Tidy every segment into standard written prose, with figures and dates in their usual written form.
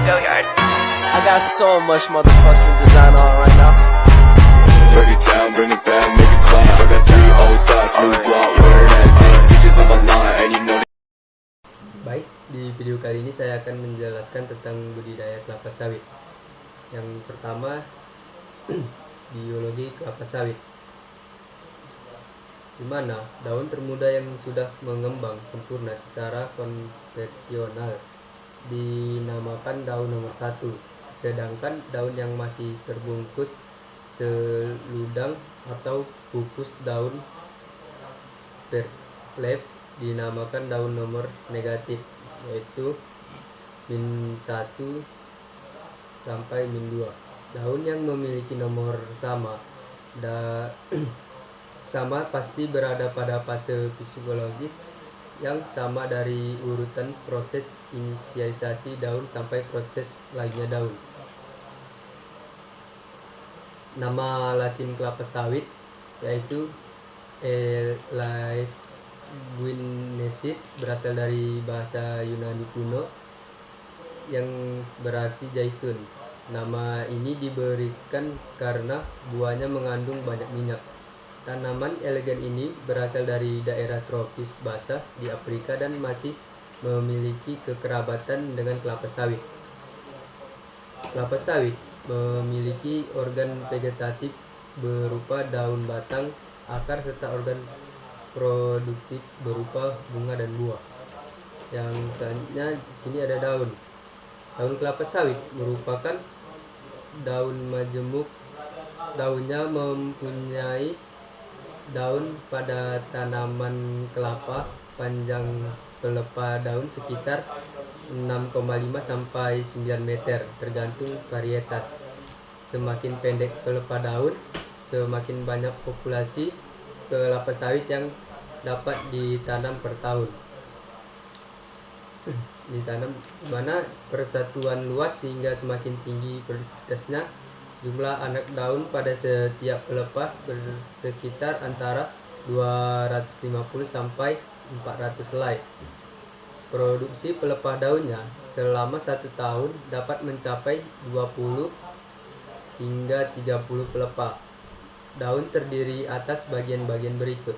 Gilliard. I got so much motherfucking design on right now. Break it down, bring it back, make it clap. I got 3 old thoughts, new block, where that thing. Bitches on my line, and you know. Baik, di video kali ini saya akan menjelaskan tentang budidaya kelapa sawit. Yang pertama, biologi kelapa sawit, di mana daun termuda yang sudah mengembang sempurna secara konvensional dinamakan daun nomor 1, sedangkan daun yang masih terbungkus seludang atau kukus daun sperlep dinamakan daun nomor negatif, yaitu min 1 sampai min 2. Daun yang memiliki nomor sama sama pasti berada pada fase fisiologis yang sama dari urutan proses inisiasi daun sampai proses lainnya daun. Nama Latin kelapa sawit yaitu Elaeis guineensis berasal dari bahasa Yunani kuno yang berarti zaitun. Nama ini diberikan karena buahnya mengandung banyak minyak. Tanaman elegan ini berasal dari daerah tropis basah di Afrika dan masih memiliki kekerabatan dengan kelapa sawit. Kelapa sawit memiliki organ vegetatif berupa daun, batang, akar, serta organ produktif berupa bunga dan buah. Yang selanjutnya di sini ada daun. Daun kelapa sawit merupakan daun majemuk. Daunnya mempunyai daun pada tanaman kelapa, panjang pelepah daun sekitar 6,5 sampai 9 meter tergantung varietas. Semakin pendek pelepah daun, semakin banyak populasi kelapa sawit yang dapat ditanam per tahun. Ditanam mana persatuan luas sehingga semakin tinggi produktivitasnya. Jumlah anak daun pada setiap pelepah bersekitar antara 250 sampai 400 helai. Produksi pelepah daunnya selama 1 tahun dapat mencapai 20 hingga 30 pelepah. Daun terdiri atas bagian-bagian berikut.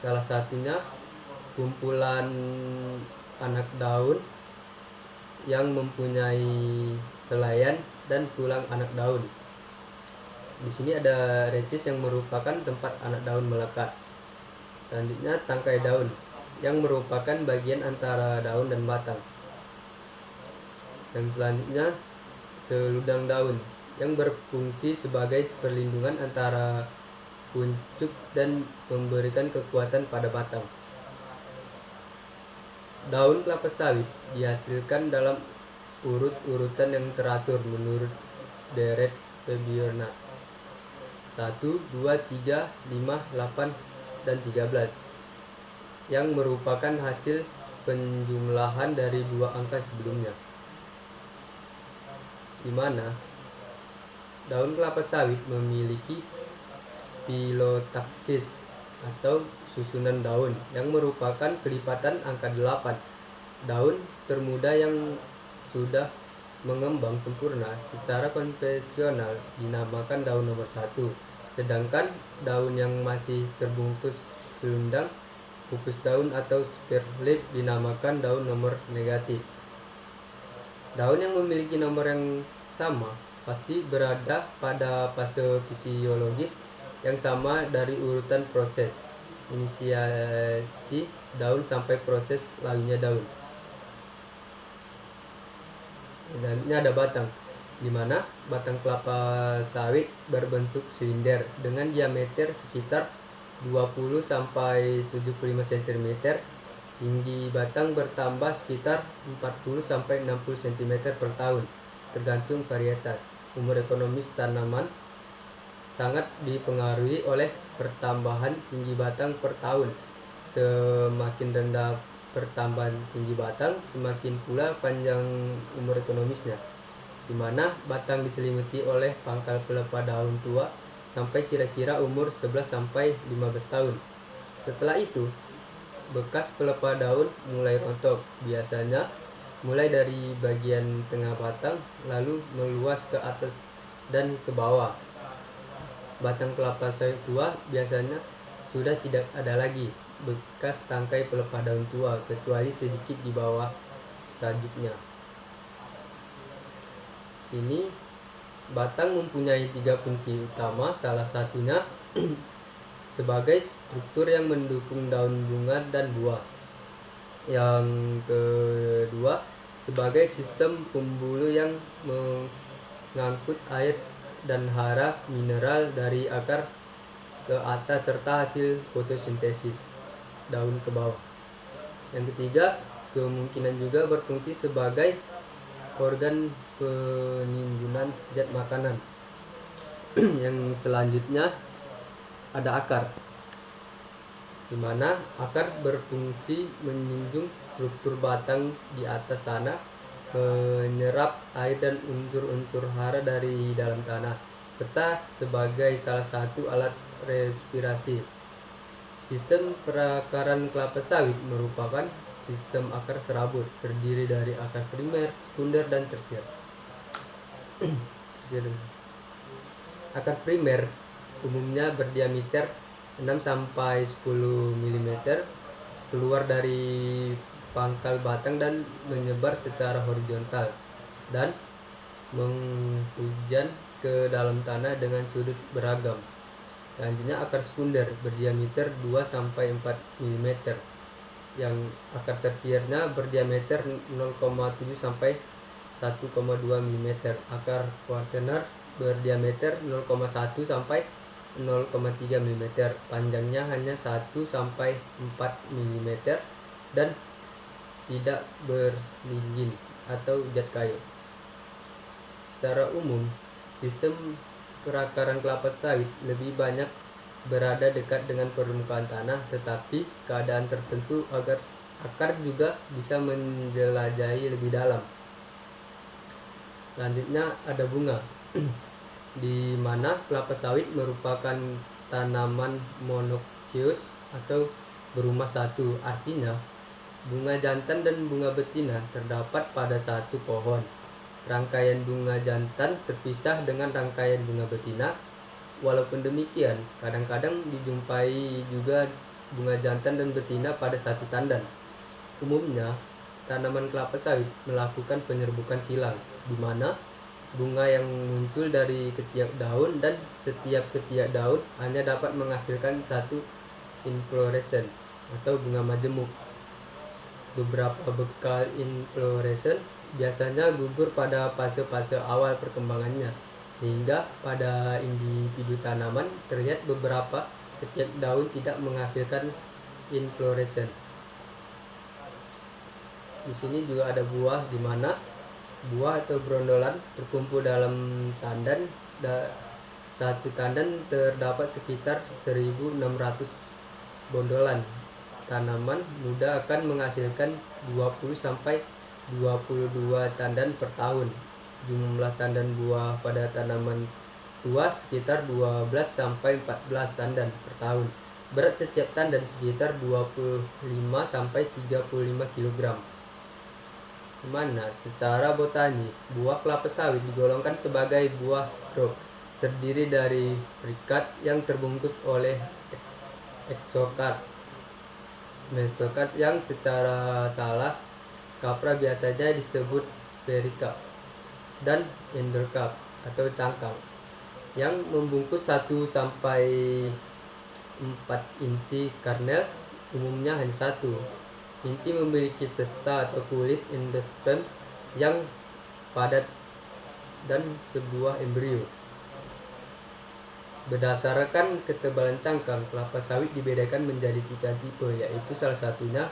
Salah satunya kumpulan anak daun yang mempunyai helaian dan tulang anak daun. Di sini ada recis yang merupakan tempat anak daun melekat. Selanjutnya tangkai daun yang merupakan bagian antara daun dan batang. Dan selanjutnya seludang daun yang berfungsi sebagai perlindungan antara kuncup dan memberikan kekuatan pada batang. Daun kelapa sawit dihasilkan dalam urut-urutan yang teratur menurut deret Fabrionat 1, 2, 3, 5, 8, dan 13 yang merupakan hasil penjumlahan dari 2 angka sebelumnya, di mana daun kelapa sawit memiliki filotaksis atau susunan daun yang merupakan kelipatan angka 8. Daun termuda yang sudah mengembang sempurna secara konvensional dinamakan daun nomor 1, sedangkan daun yang masih terbungkus seludang, kukus daun atau sperlip dinamakan daun nomor negatif. Daun yang memiliki nomor yang sama pasti berada pada fase fisiologis yang sama dari urutan proses inisiasi daun sampai proses lainnya daun. Dan ini ada batang, di mana batang kelapa sawit berbentuk silinder dengan diameter sekitar 20 sampai 75 cm. Tinggi batang bertambah sekitar 40 sampai 60 cm per tahun, tergantung varietas. Umur ekonomis tanaman sangat dipengaruhi oleh pertambahan tinggi batang per tahun. Semakin rendah pertambahan tinggi batang, semakin pula panjang umur ekonomisnya, di mana batang diselimuti oleh pangkal pelepah daun tua sampai kira-kira umur 11 sampai 15 tahun. Setelah itu, bekas pelepah daun mulai rontok. Biasanya mulai dari bagian tengah batang lalu meluas ke atas dan ke bawah. Batang kelapa sawit tua biasanya sudah tidak ada lagi bekas tangkai pelepah daun tua kecuali sedikit di bawah tajuknya. Sini batang mempunyai 3 fungsi utama, salah satunya sebagai struktur yang mendukung daun bunga dan buah. Yang kedua, sebagai sistem pembuluh yang mengangkut air dan hara mineral dari akar ke atas serta hasil fotosintesis daun ke bawah. Yang ketiga, kemungkinan juga berfungsi sebagai organ penimbunan zat makanan. Yang selanjutnya ada akar, di mana akar berfungsi menjunjung struktur batang di atas tanah, menyerap air dan unsur-unsur hara dari dalam tanah, serta sebagai salah satu alat respirasi. Sistem perakaran kelapa sawit merupakan sistem akar serabut, terdiri dari akar primer, sekunder, dan tersier. Akar primer umumnya berdiameter 6-10 mm, keluar dari pangkal batang dan menyebar secara horizontal dan menghujan ke dalam tanah dengan sudut beragam. Selanjutnya akar sekunder berdiameter 2-4 mm, yang akar tersiernya berdiameter 0,7 sampai 1,2 mm. Akar kuartener berdiameter 0,1 sampai 0,3 mm, panjangnya hanya 1 sampai 4 mm dan tidak berligin atau zat kayu. Secara umum, sistem perakaran kelapa sawit lebih banyak berada dekat dengan permukaan tanah, tetapi keadaan tertentu agar akar juga bisa menjelajahi lebih dalam. Selanjutnya ada bunga, di mana kelapa sawit merupakan tanaman monoecious atau berumah satu. Artinya, bunga jantan dan bunga betina terdapat pada satu pohon. Rangkaian bunga jantan terpisah dengan rangkaian bunga betina. Walaupun demikian, kadang-kadang dijumpai juga bunga jantan dan betina pada satu tandan. Umumnya, tanaman kelapa sawit melakukan penyerbukan silang, di mana bunga yang muncul dari ketiak daun dan setiap ketiak daun hanya dapat menghasilkan satu inflorescence atau bunga majemuk. Beberapa bekal inflorescence biasanya gugur pada fase-fase awal perkembangannya, sehingga pada individu tanaman terlihat beberapa ketiak daun tidak menghasilkan inflorescence. Di sini juga ada buah, di mana buah atau brondolan terkumpul dalam tandan. Satu tandan terdapat sekitar 1.600 bondolan. Tanaman muda akan menghasilkan 20 sampai 22 tandan per tahun. Jumlah tandan buah pada tanaman tua sekitar 12 sampai 14 tandan per tahun. Berat setiap tandan sekitar 25 sampai 35 kg. Mana secara botani, buah kelapa sawit digolongkan sebagai buah drop, terdiri dari perikat yang terbungkus oleh exocarp, mesocarp yang secara salah kaprah biasanya disebut pericarp, dan endocarp atau cangkang yang membungkus 1 sampai 4 inti kernel, umumnya hanya 1. Inti memiliki testa atau kulit endosperm yang padat dan sebuah embrio. Berdasarkan ketebalan cangkang, kelapa sawit dibedakan menjadi 3 tipe, yaitu salah satunya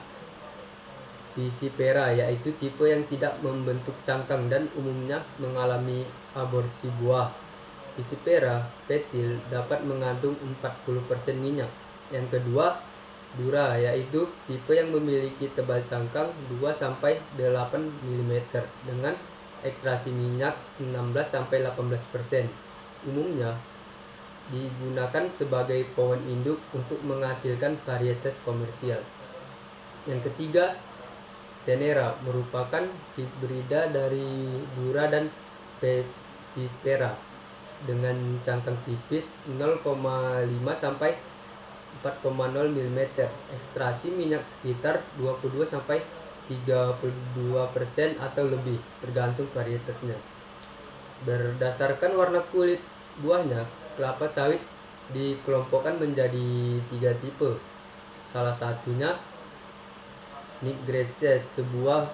Piscifera, yaitu tipe yang tidak membentuk cangkang dan umumnya mengalami aborsi buah. Piscifera petil dapat mengandung 40% minyak. Yang kedua, Dura, yaitu tipe yang memiliki tebal cangkang 2-8 mm dengan ekstraksi minyak 16-18%. Umumnya digunakan sebagai pohon induk untuk menghasilkan varietas komersial. Yang ketiga, tenera merupakan hibrida dari dura dan pepsipera dengan cangkang tipis 0,5 sampai 4,0 mm. Ekstraksi minyak sekitar 22 sampai 32% atau lebih tergantung varietasnya. Berdasarkan warna kulit buahnya, kelapa sawit dikelompokkan menjadi 3 tipe. Salah satunya nigreces, sebuah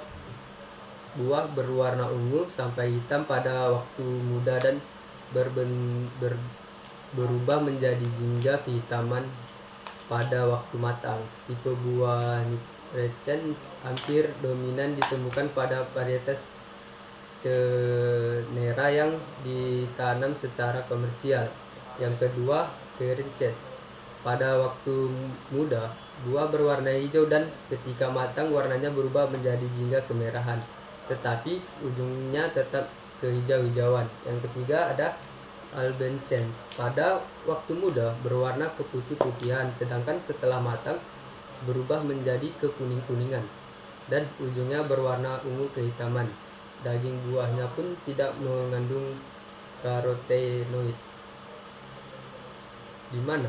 buah berwarna ungu sampai hitam pada waktu muda dan berubah menjadi jingga kehitaman pada waktu matang. Tipe buah nigreces hampir dominan ditemukan pada varietas tenera yang ditanam secara komersial. Yang kedua, Perences. Pada waktu muda, buah berwarna hijau dan ketika matang warnanya berubah menjadi jingga kemerahan, tetapi ujungnya tetap kehijau-hijauan. Yang ketiga ada Albincens. Pada waktu muda berwarna keputih-putihan, sedangkan setelah matang berubah menjadi kekuning-kuningan dan ujungnya berwarna ungu kehitaman. Daging buahnya pun tidak mengandung karotenoid, di mana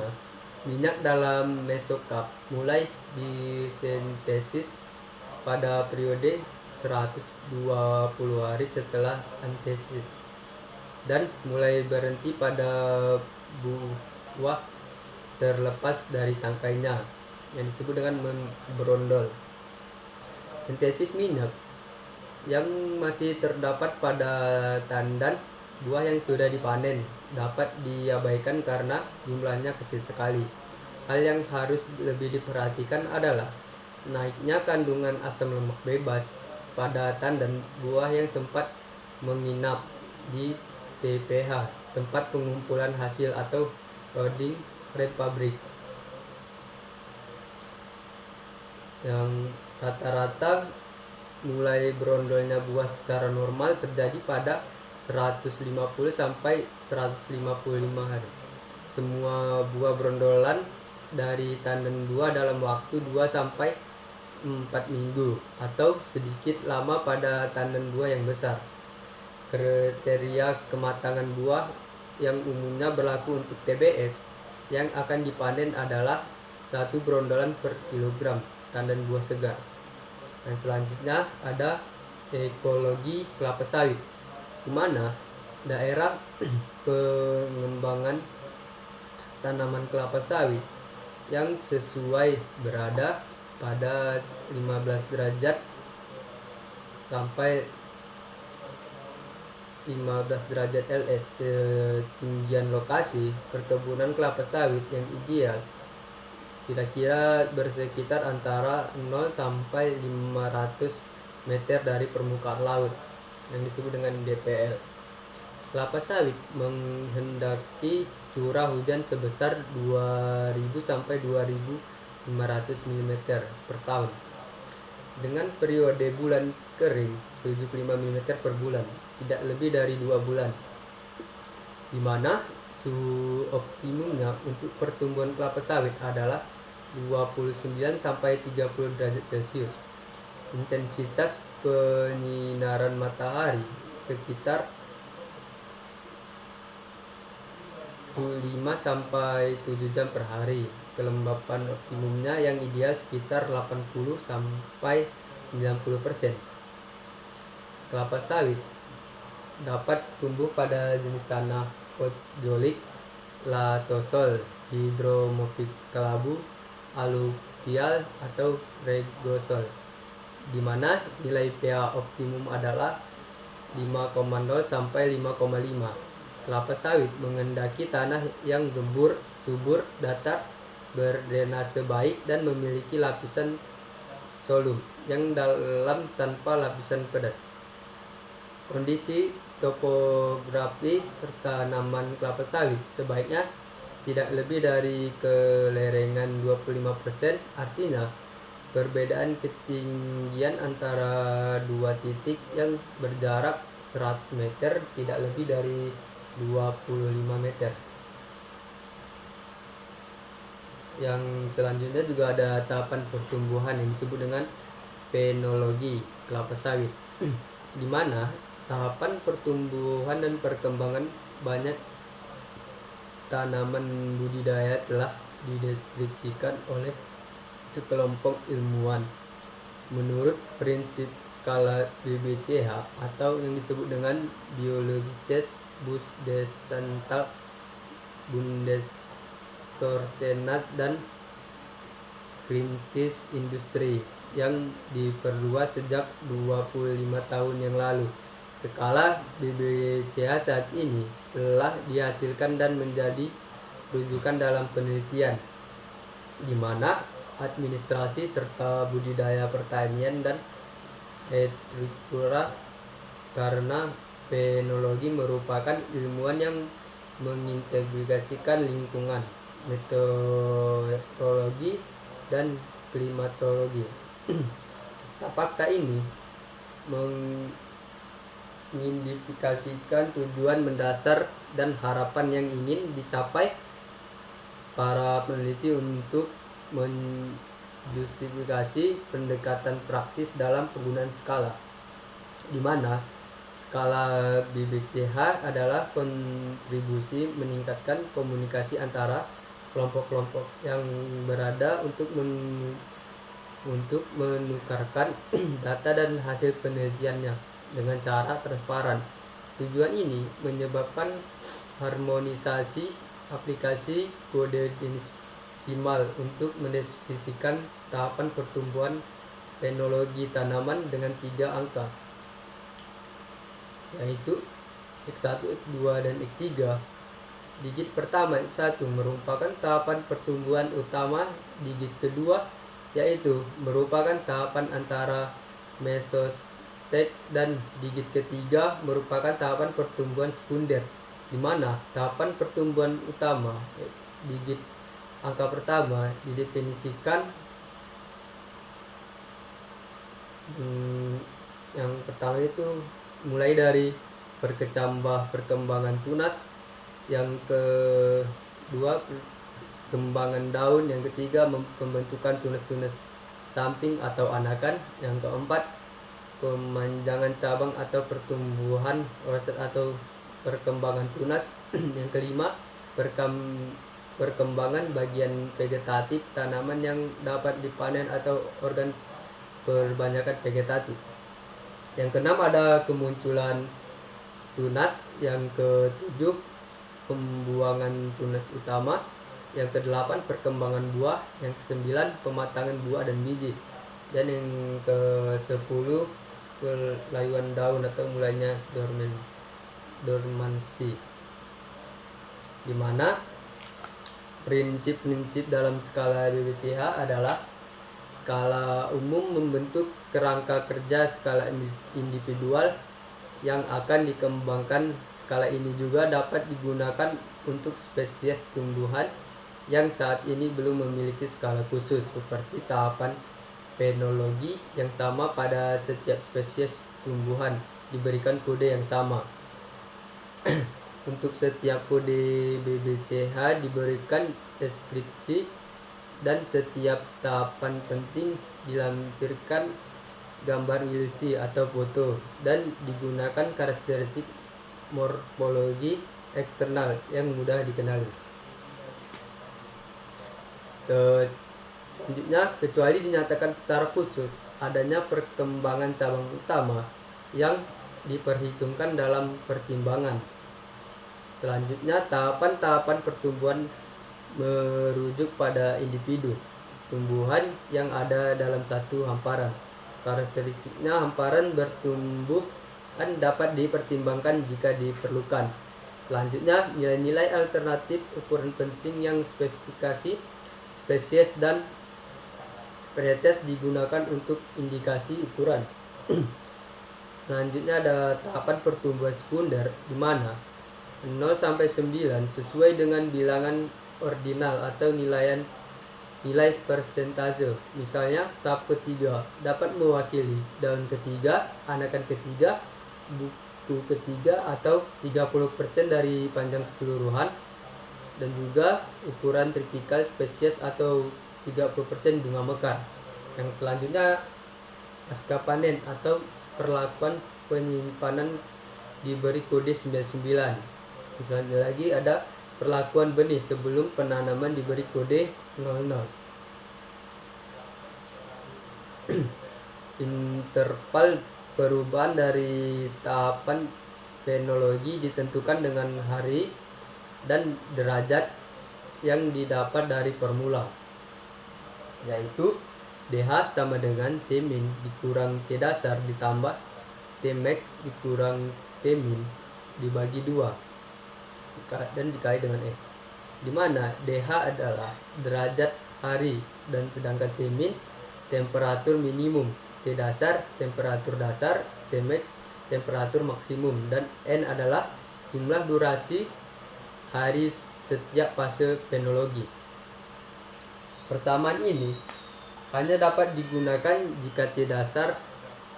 minyak dalam mesokarp mulai disintesis pada periode 120 hari setelah antesis dan mulai berhenti pada buah terlepas dari tangkainya yang disebut dengan berondol. Sintesis minyak yang masih terdapat pada tandan buah yang sudah dipanen dapat diabaikan karena jumlahnya kecil sekali. Hal yang harus lebih diperhatikan adalah naiknya kandungan asam lemak bebas pada tandan buah yang sempat menginap di TPH, tempat pengumpulan hasil atau holding republic, yang rata-rata mulai berondolnya buah secara normal terjadi pada 150 sampai 155 hari. Semua buah berondolan dari tandan buah dalam waktu 2 sampai 4 minggu atau sedikit lama pada tandan buah yang besar. Kriteria kematangan buah yang umumnya berlaku untuk TBS yang akan dipanen adalah 1 berondolan per kilogram tandan buah segar. Dan selanjutnya ada ekologi kelapa sawit, di mana daerah pengembangan tanaman kelapa sawit yang sesuai berada pada 15 derajat sampai 15 derajat LS. Ketinggian lokasi perkebunan kelapa sawit yang ideal kira-kira bersekitar antara 0 sampai 500 meter dari permukaan laut yang disebut dengan DPL. Kelapa sawit menghendaki curah hujan sebesar 2000 sampai 2500 mm per tahun dengan periode bulan kering 75 mm per bulan, tidak lebih dari 2 bulan, di mana suhu optimumnya untuk pertumbuhan kelapa sawit adalah 29 sampai 30 derajat Celcius. Intensitas penyinaran matahari sekitar 5 sampai 7 jam per hari. Kelembapan optimumnya yang ideal sekitar 80 sampai 90%. Kelapa sawit dapat tumbuh pada jenis tanah podzolic, latosol, hidromorfik kelabu, aluvial atau regosol, di mana nilai pH optimum adalah 5,0 sampai 5,5. Kelapa sawit menghendaki tanah yang gembur, subur, datar, berdrainase baik dan memiliki lapisan solum yang dalam tanpa lapisan pedas. Kondisi topografi tanaman kelapa sawit sebaiknya tidak lebih dari kelerengan 25%, artinya perbedaan ketinggian antara dua titik yang berjarak 100 meter tidak lebih dari 25 meter. Yang selanjutnya juga ada tahapan pertumbuhan yang disebut dengan penologi kelapa sawit, di mana tahapan pertumbuhan dan perkembangan banyak tanaman budidaya telah dideskripsikan oleh sekelompok ilmuwan menurut prinsip skala BBCH atau yang disebut dengan Biologisches Bundesanstalt Bundesortenat dan Kritis Industri yang diperluas sejak 25 tahun yang lalu. Skala BBCH saat ini telah dihasilkan dan menjadi rujukan dalam penelitian, di mana administrasi serta budidaya pertanian dan hortikultura, karena penologi merupakan ilmuwan yang mengintegrasikan lingkungan, meteorologi, dan klimatologi. Fakta ini mengidentifikasikan tujuan mendasar dan harapan yang ingin dicapai para peneliti untuk menjustifikasi pendekatan praktis dalam penggunaan skala, di mana skala BBCH adalah kontribusi meningkatkan komunikasi antara kelompok-kelompok yang berada untuk menukarkan data dan hasil penelitiannya dengan cara transparan. Tujuan ini menyebabkan harmonisasi aplikasi kode desimal untuk mendeskripsikan tahapan pertumbuhan penologi tanaman dengan 3 angka, yaitu X1, X2, dan X3. Digit pertama X1 merupakan tahapan pertumbuhan utama. Digit kedua yaitu merupakan tahapan antara mesostek, dan digit ketiga merupakan tahapan pertumbuhan sekunder, di mana tahapan pertumbuhan utama digit angka pertama didefinisikan yang pertama itu mulai dari perkembangan tunas, yang kedua perkembangan daun, yang ketiga pembentukan tunas-tunas samping atau anakan, yang keempat pemanjangan cabang atau pertumbuhan roset atau perkembangan tunas, yang kelima perkembangan bagian vegetatif tanaman yang dapat dipanen atau organ perbanyakan vegetatif, yang keenam ada kemunculan tunas, yang ketujuh pembuangan tunas utama, yang kedelapan perkembangan buah, yang kesembilan pematangan buah dan biji, dan yang ke-10 pelayuan daun atau mulainya dormansi, di mana prinsip-prinsip dalam skala BBCH adalah skala umum membentuk kerangka kerja skala individual yang akan dikembangkan. Skala ini juga dapat digunakan untuk spesies tumbuhan yang saat ini belum memiliki skala khusus, seperti tahapan penologi yang sama pada setiap spesies tumbuhan diberikan kode yang sama. Untuk setiap kode BBCH diberikan deskripsi, dan setiap tahapan penting dilampirkan gambar ilusi atau foto, dan digunakan karakteristik morfologi eksternal yang mudah dikenali. Selanjutnya, kecuali dinyatakan secara khusus adanya perkembangan cabang utama yang diperhitungkan dalam pertimbangan. Selanjutnya, tahapan-tahapan pertumbuhan merujuk pada individu tumbuhan yang ada dalam satu hamparan. Karakteristiknya, hamparan bertumbuhan dapat dipertimbangkan jika diperlukan. Selanjutnya, nilai-nilai alternatif ukuran penting yang spesifikasi spesies dan varietas digunakan untuk indikasi ukuran. Selanjutnya ada tahapan pertumbuhan sekunder, di mana 0 sampai 9 sesuai dengan bilangan ordinal atau nilai persentase. Misalnya, tahap ketiga dapat mewakili daun ketiga, anakan ketiga, buku ketiga, atau 30% dari panjang keseluruhan, dan juga ukuran tipikal spesies atau 30% bunga mekar. Yang selanjutnya pasca panen atau perlakuan penyimpanan diberi kode 99. Misalnya lagi ada perlakuan benih sebelum penanaman diberi kode 00. Interval perubahan dari tahapan fenologi ditentukan dengan hari dan derajat yang didapat dari formula, yaitu DH sama dengan T min dikurang T dasar ditambah T max dikurang T min dibagi 2 dan dikali dengan E, di mana DH adalah derajat hari dan sedangkan T min temperatur minimum, T dasar temperatur dasar, T max temperatur maksimum, dan N adalah jumlah durasi hari setiap fase fenologi. Persamaan ini hanya dapat digunakan jika T dasar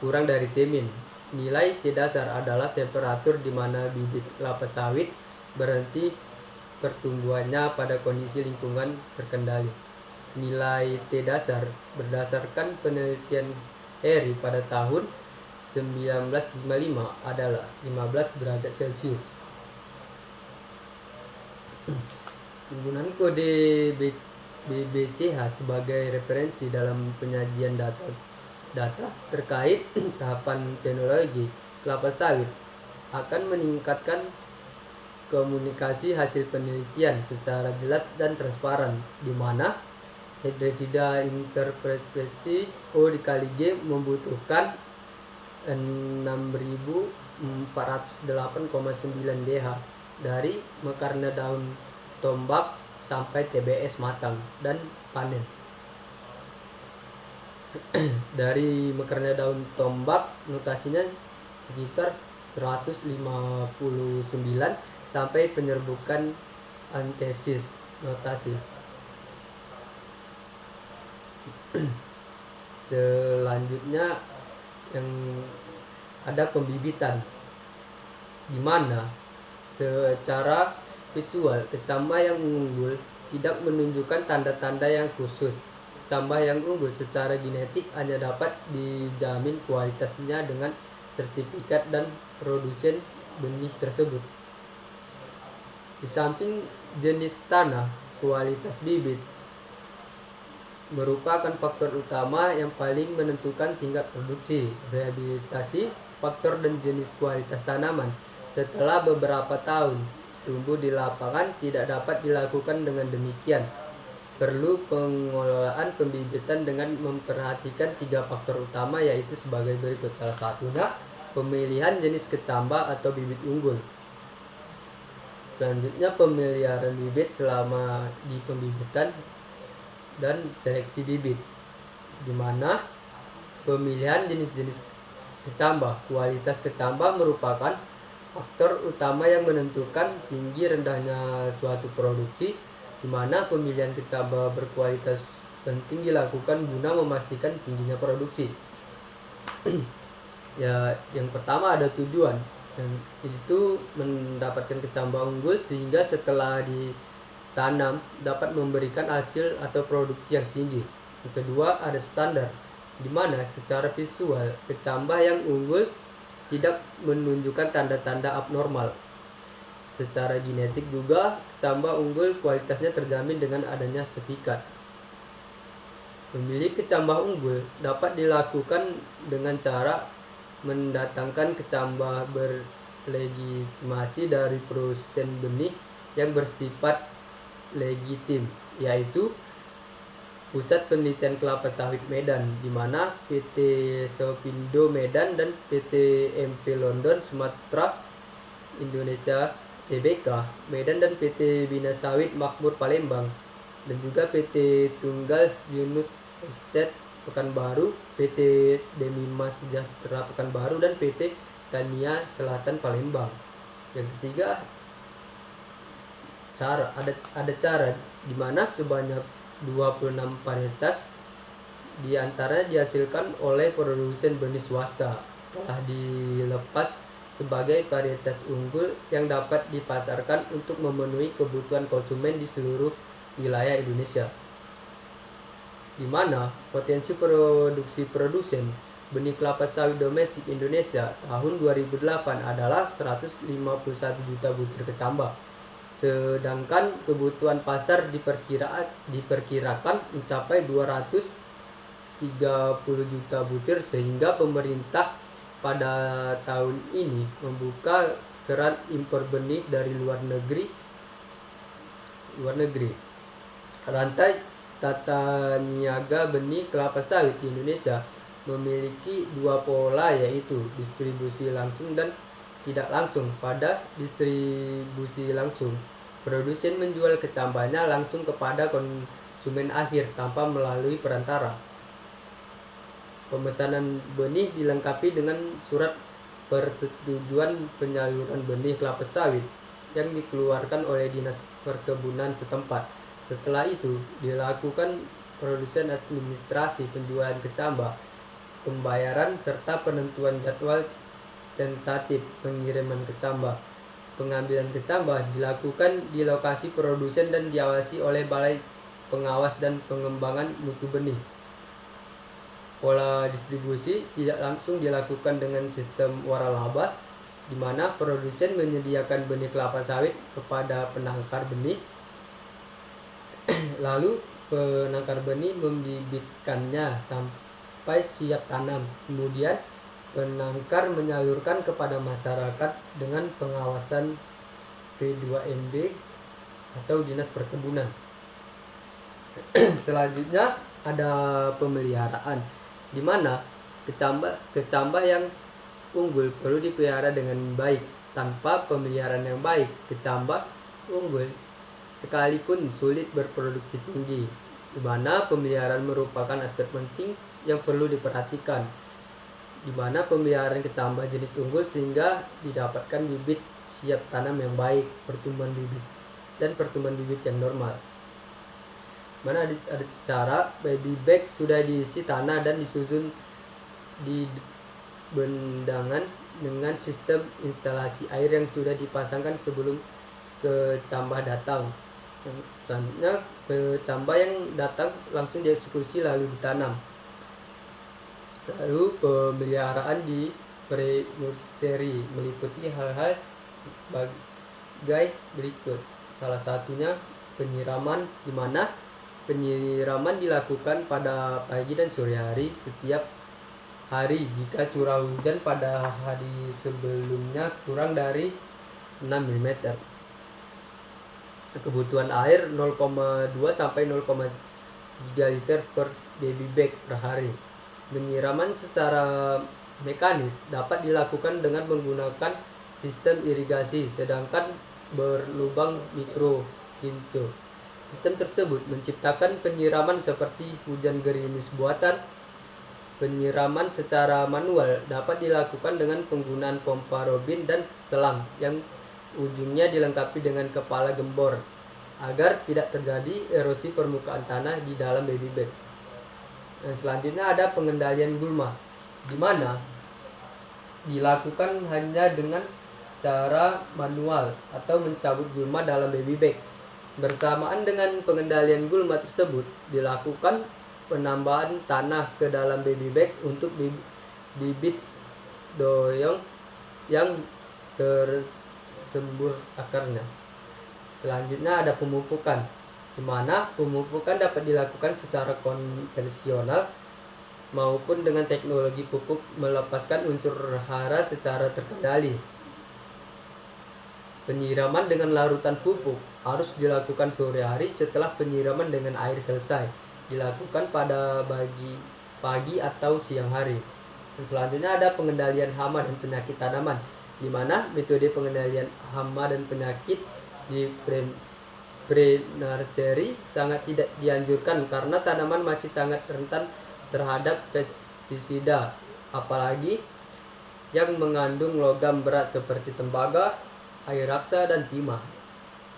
kurang dari T min. Nilai T dasar adalah temperatur di mana bibit kelapa sawit berhenti pertumbuhannya pada kondisi lingkungan terkendali. Nilai T dasar berdasarkan penelitian Harry pada tahun 1955 adalah 15 derajat Celcius. Penggunaan kode BBCH sebagai referensi dalam penyajian data terkait tahapan fenologi kelapa sawit akan meningkatkan komunikasi hasil penelitian secara jelas dan transparan, di mana Hydrexida interpretasi O dikali G membutuhkan 6408,9 DH dari mekarnya daun tombak sampai TBS matang dan panen. Dari mekarnya daun tombak notasinya sekitar 159 sampai penyerbukan antesis notasi. Selanjutnya yang ada pembibitan, di mana secara visual kecambah yang unggul tidak menunjukkan tanda-tanda yang khusus. Kecambah yang unggul secara genetik hanya dapat dijamin kualitasnya dengan sertifikat dan produsen benih tersebut. Di samping jenis tanah, kualitas bibit merupakan faktor utama yang paling menentukan tingkat produksi, rehabilitasi, faktor dan jenis kualitas tanaman. Setelah beberapa tahun tumbuh di lapangan tidak dapat dilakukan dengan demikian. Perlu pengelolaan pembibitan dengan memperhatikan 3 faktor utama, yaitu sebagai berikut. Salah satunya pemilihan jenis kecambah atau bibit unggul. Selanjutnya pemeliharaan bibit selama di pembibitan dan seleksi bibit, di mana pemilihan jenis-jenis kecambah, kualitas kecambah merupakan faktor utama yang menentukan tinggi rendahnya suatu produksi, di mana pemilihan kecambah berkualitas penting dilakukan guna memastikan tingginya produksi. Ya, yang pertama ada tujuan, yang itu mendapatkan kecambah unggul sehingga setelah ditanam dapat memberikan hasil atau produksi yang tinggi. Yang kedua ada standar, di mana secara visual kecambah yang unggul tidak menunjukkan tanda-tanda abnormal. Secara genetik juga kecambah unggul kualitasnya terjamin dengan adanya sertifikat. Memilih kecambah unggul dapat dilakukan dengan cara mendatangkan kecambah berlegitimasi dari produsen benih yang bersifat legitim, yaitu Pusat Penelitian Kelapa Sawit Medan, di mana PT Sopindo Medan dan PT MP London Sumatera Indonesia Tbk Medan dan PT Bina Sawit Makmur Palembang, dan juga PT Tunggal Yunus Estate Pekanbaru, PT Demima Sejahtera Pekanbaru, dan PT Tania Selatan Palembang. Yang ketiga, ada cara di mana sebanyak 26 varietas di antaranya dihasilkan oleh produsen benih swasta telah dilepas sebagai varietas unggul yang dapat dipasarkan untuk memenuhi kebutuhan konsumen di seluruh wilayah Indonesia, di mana potensi produksi produsen benih kelapa sawit domestik Indonesia tahun 2008 adalah 151 juta butir kecambah. Sedangkan kebutuhan pasar diperkirakan mencapai 230 juta butir, sehingga pemerintah pada tahun ini membuka keran impor benih dari luar negeri. Rantai tata niaga benih kelapa sawit di Indonesia memiliki dua pola, yaitu distribusi langsung dan tidak langsung. Pada distribusi langsung, produsen menjual kecambahnya langsung kepada konsumen akhir tanpa melalui perantara. Pemesanan benih dilengkapi dengan surat persetujuan penyaluran benih kelapa sawit yang dikeluarkan oleh Dinas Perkebunan setempat. Setelah itu dilakukan produsen administrasi penjualan kecambah, pembayaran, serta penentuan jadwal tentatif pengiriman kecambah. Pengambilan kecambah dilakukan di lokasi produsen dan diawasi oleh Balai Pengawas dan Pengembangan Mutu Benih. Pola distribusi tidak langsung dilakukan dengan sistem waralaba, di mana produsen menyediakan benih kelapa sawit kepada penangkar benih, lalu penangkar benih membibitkannya sampai siap tanam. Kemudian penangkar menyalurkan kepada masyarakat dengan pengawasan P2MB atau Dinas Perkebunan. Selanjutnya ada pemeliharaan, di mana kecambah yang unggul perlu dipelihara dengan baik. Tanpa pemeliharaan yang baik, kecambah unggul sekalipun sulit berproduksi tinggi, di mana pemeliharaan merupakan aspek penting yang perlu diperhatikan, di mana pemeliharaan kecambah jenis unggul sehingga didapatkan bibit siap tanam yang baik, pertumbuhan bibit yang normal. Mana ada cara baby bag sudah diisi tanah dan disusun di bendangan dengan sistem instalasi air yang sudah dipasangkan sebelum kecambah datang. Selanjutnya, kecambah yang datang langsung dieksekusi lalu ditanam. Lalu pemeliharaan di pre-nursery meliputi hal-hal sebagai berikut. Salah satunya penyiraman, di mana penyiraman dilakukan pada pagi dan sore hari setiap hari jika curah hujan pada hari sebelumnya kurang dari 6 mm. Kebutuhan air 0,2 sampai 0,3 liter per baby bag per hari. Penyiraman secara mekanis dapat dilakukan dengan menggunakan sistem irigasi, sedangkan berlubang mikro pintu. Sistem tersebut menciptakan penyiraman seperti hujan gerimis buatan. Penyiraman secara manual dapat dilakukan dengan penggunaan pompa robin dan selang yang ujungnya dilengkapi dengan kepala gembor agar tidak terjadi erosi permukaan tanah di dalam baby bag. Dan selanjutnya ada pengendalian gulma, di mana dilakukan hanya dengan cara manual atau mencabut gulma dalam baby bag. Bersamaan dengan pengendalian gulma tersebut, dilakukan penambahan tanah ke dalam baby bag untuk bibit doyong yang tersembur akarnya. Selanjutnya ada pemupukan, di mana pemupukan dapat dilakukan secara konvensional maupun dengan teknologi pupuk melepaskan unsur hara secara terkendali. Penyiraman dengan larutan pupuk harus dilakukan sore hari setelah penyiraman dengan air selesai, dilakukan pada pagi atau siang hari. Dan selanjutnya ada pengendalian hama dan penyakit tanaman, di mana metode pengendalian hama dan penyakit di pre-nursery sangat tidak dianjurkan karena tanaman masih sangat rentan terhadap pestisida, apalagi yang mengandung logam berat seperti tembaga, air raksa, dan timah.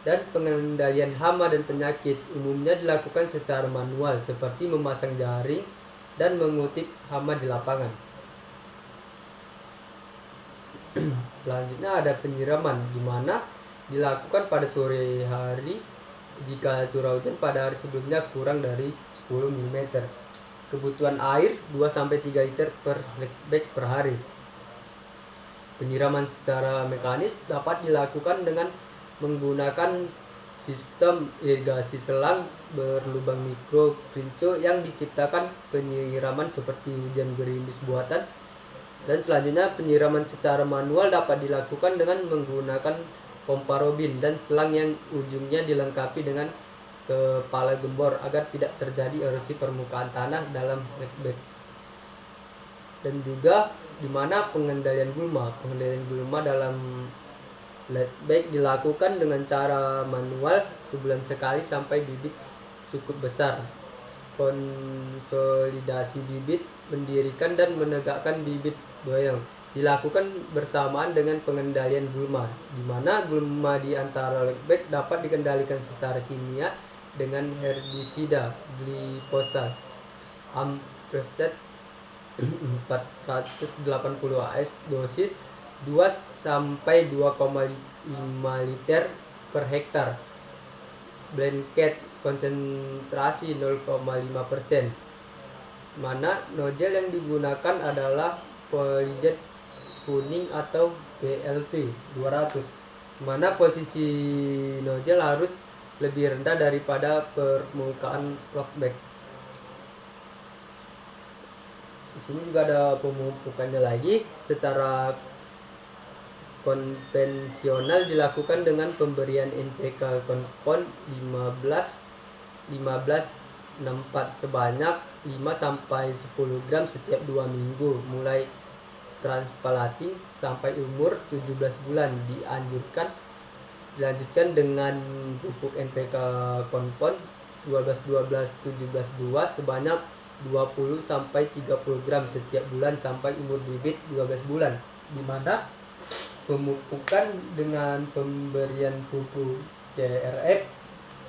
Dan pengendalian hama dan penyakit umumnya dilakukan secara manual seperti memasang jaring dan mengutip hama di lapangan. Selanjutnya ada penyiraman, di mana dilakukan pada sore hari jika curah hujan pada hari sebelumnya kurang dari 10 mm. kebutuhan air 2-3 liter per bag per hari. Penyiraman secara mekanis dapat dilakukan dengan menggunakan sistem irigasi selang berlubang mikro rinso yang diciptakan penyiraman seperti hujan gerimis buatan. Dan selanjutnya penyiraman secara manual dapat dilakukan dengan menggunakan pompa robin dan selang yang ujungnya dilengkapi dengan kepala gembor agar tidak terjadi erosi permukaan tanah dalam bag. Dan juga di mana pengendalian gulma dalam bag dilakukan dengan cara manual sebulan sekali sampai bibit cukup besar. Konsolidasi bibit, mendirikan dan menegakkan bibit doyong dilakukan bersamaan dengan pengendalian gulma, di mana gulma di antara bag dapat dikendalikan secara kimia dengan herbisida glifosa amperset 480 AS dosis 2-2,5 liter per hektar. Blanket konsentrasi 0,5%. Mana nozzle yang digunakan adalah polyjet kuning atau BLP 200, mana posisi nozzle harus lebih rendah daripada permukaan lockback. Di sini juga ada pemupukannya lagi. Secara konvensional dilakukan dengan pemberian NPK kompon 15-64 sebanyak 5-10 gram setiap 2 minggu mulai transplanting sampai umur 17 bulan. Dilanjutkan dengan pupuk NPK kompon 12-12-17-2 sebanyak 20-30 gram setiap bulan sampai umur bibit 12 bulan, di mana pemupukan dengan pemberian pupuk CRF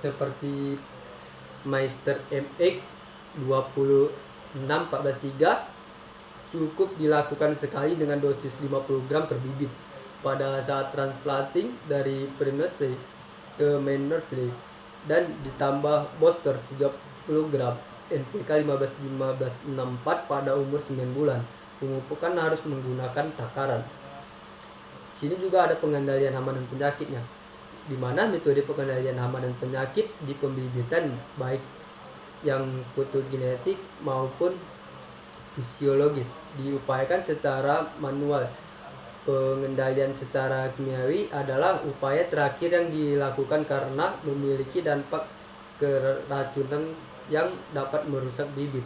seperti Meister MX 26-14-3 cukup dilakukan sekali dengan dosis 50 gram per bibit pada saat transplanting dari pre-nursery ke main nursery, dan ditambah booster 30 gram NPK 15-15-64 pada umur 9 bulan. Pemupukan harus menggunakan takaran. Sini juga ada pengendalian hama dan penyakitnya, di mana metode pengendalian hama dan penyakit di pembibitan baik yang fotogenetik maupun fisiologis diupayakan secara manual. Pengendalian secara kimiawi adalah upaya terakhir yang dilakukan karena memiliki dampak keracunan yang dapat merusak bibit.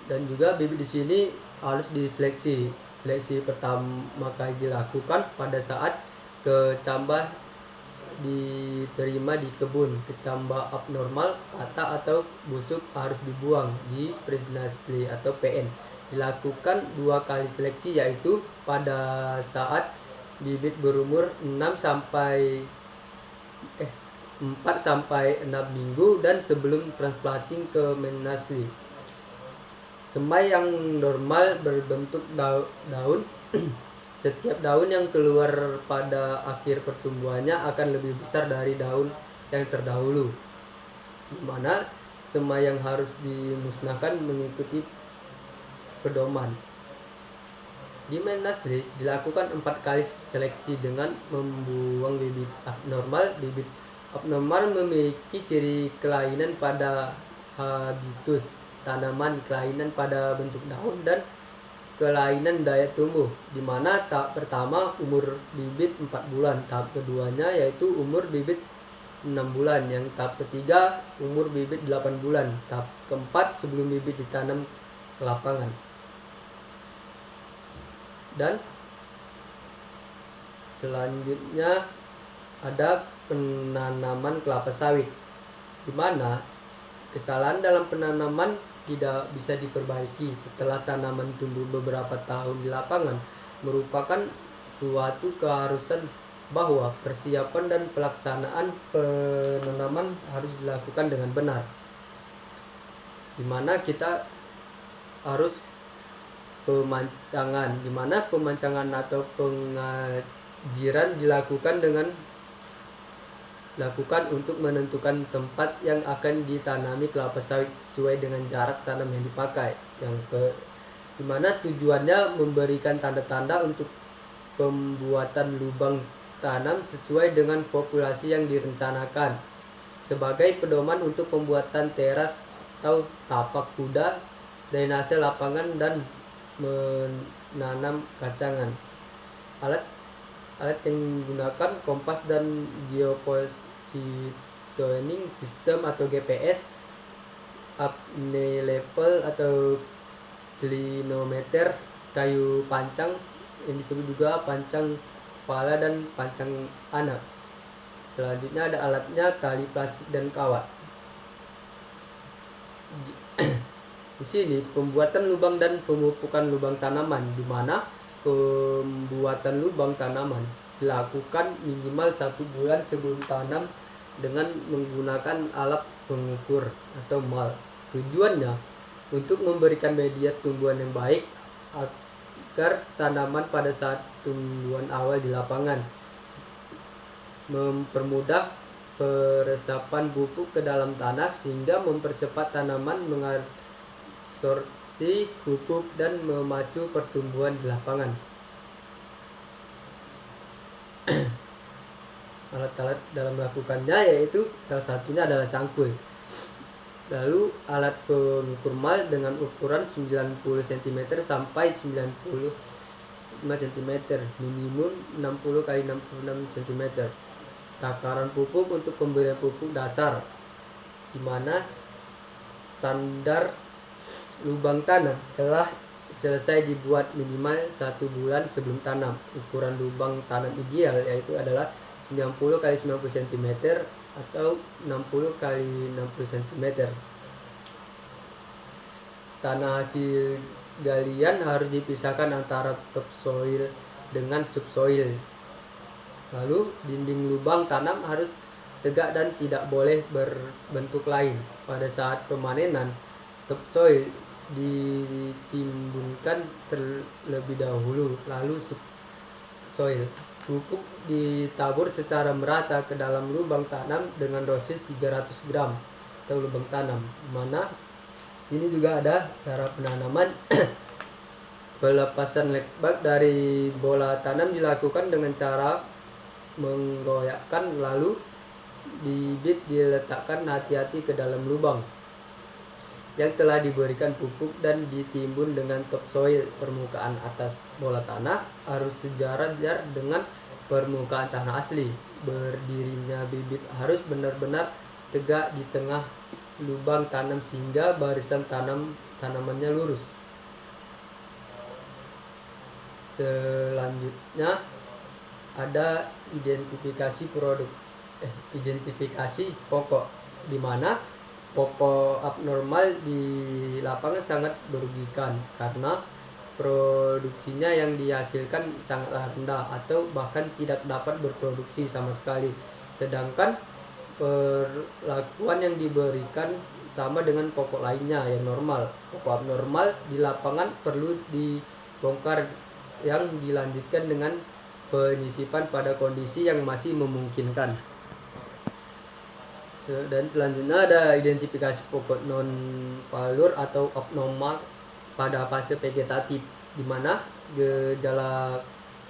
Dan juga bibit di sini harus diseleksi. Seleksi pertama kali dilakukan pada saat kecambah diterima di kebun. Kecambah abnormal, patah atau busuk harus dibuang di pre-nursery atau PN. Dilakukan 2 kali seleksi, yaitu pada saat bibit berumur 4-6 minggu dan sebelum transplanting ke main nursery. Semai yang normal berbentuk daun. Setiap daun yang keluar pada akhir pertumbuhannya akan lebih besar dari daun yang terdahulu, di mana semai yang harus dimusnahkan mengikuti pedoman. Di main nursery dilakukan 4 kali seleksi dengan membuang bibit abnormal. Bibit abnormal memiliki ciri kelainan pada habitus tanaman, kelainan pada bentuk daun, dan kelainan daya tumbuh, di mana tahap pertama umur bibit 4 bulan, tahap keduanya yaitu umur bibit 6 bulan, yang tahap ketiga umur bibit 8 bulan, tahap keempat sebelum bibit ditanam ke lapangan. Dan selanjutnya ada penanaman kelapa sawit, di mana kesalahan dalam penanaman tidak bisa diperbaiki setelah tanaman tumbuh beberapa tahun di lapangan, merupakan suatu keharusan bahwa persiapan dan pelaksanaan penanaman harus dilakukan dengan benar, di mana kita harus pemancangan, di mana pemancangan atau pengajiran dilakukan dengan dilakukan untuk menentukan tempat yang akan ditanami kelapa sawit sesuai dengan jarak tanam yang dipakai. Dimana tujuannya memberikan tanda-tanda untuk pembuatan lubang tanam sesuai dengan populasi yang direncanakan, sebagai pedoman untuk pembuatan teras atau tapak kuda, drainase lapangan, dan menanam kacangan. Alat yang digunakan kompas dan geopositioning system atau GPS, apnea level atau clinometer, kayu pancang yang disebut juga pancang kepala dan pancang anak. Selanjutnya ada alatnya, tali plastik dan kawat. Di sini pembuatan lubang dan pemupukan lubang tanaman, di mana pembuatan lubang tanaman dilakukan minimal 1 bulan sebelum tanam dengan menggunakan alat pengukur atau mal. Tujuannya untuk memberikan media tumbuhan yang baik agar tanaman pada saat tumbuhan awal di lapangan, mempermudah peresapan pupuk ke dalam tanah sehingga mempercepat tanaman mengabsorpsi pupuk dan memacu pertumbuhan di lapangan. Alat-alat dalam melakukannya yaitu salah satunya adalah cangkul. Lalu alat pengukur mal dengan ukuran 90 cm sampai 95 cm, minimum 60 x 66 cm. Takaran pupuk untuk pemberian pupuk dasar, di mana standar lubang tanam telah selesai dibuat minimal 1 bulan sebelum tanam. Ukuran lubang tanam ideal yaitu adalah 90 x 90 cm atau 60 x 60 cm. Tanah hasil galian harus dipisahkan antara topsoil dengan subsoil. Lalu dinding lubang tanam harus tegak dan tidak boleh berbentuk lain. Pada saat pemanenan, topsoil ditimbunkan terlebih dahulu, lalu subsoil. Pupuk ditabur secara merata ke dalam lubang tanam dengan dosis 300 gram atau lubang tanam. Mana sini juga ada cara penanaman. Pelepasan lekbak dari bola tanam dilakukan dengan cara menggoyahkan, lalu bibit diletakkan hati-hati ke dalam lubang yang telah diberikan pupuk dan ditimbun dengan topsoil. Permukaan atas bola tanah harus sejajar dengan permukaan tanah asli. Berdirinya bibit harus benar-benar tegak di tengah lubang tanam sehingga barisan tanamannya lurus. Selanjutnya ada identifikasi pokok, di mana pokok abnormal di lapangan sangat merugikan karena produksinya yang dihasilkan sangatlah rendah atau bahkan tidak dapat berproduksi sama sekali. Sedangkan perlakuan yang diberikan sama dengan pokok lainnya yang normal. Pokok abnormal di lapangan perlu dibongkar yang dilanjutkan dengan penyisipan pada kondisi yang masih memungkinkan. Dan selanjutnya ada identifikasi pokok non valur atau abnormal pada fase vegetatif, di mana gejala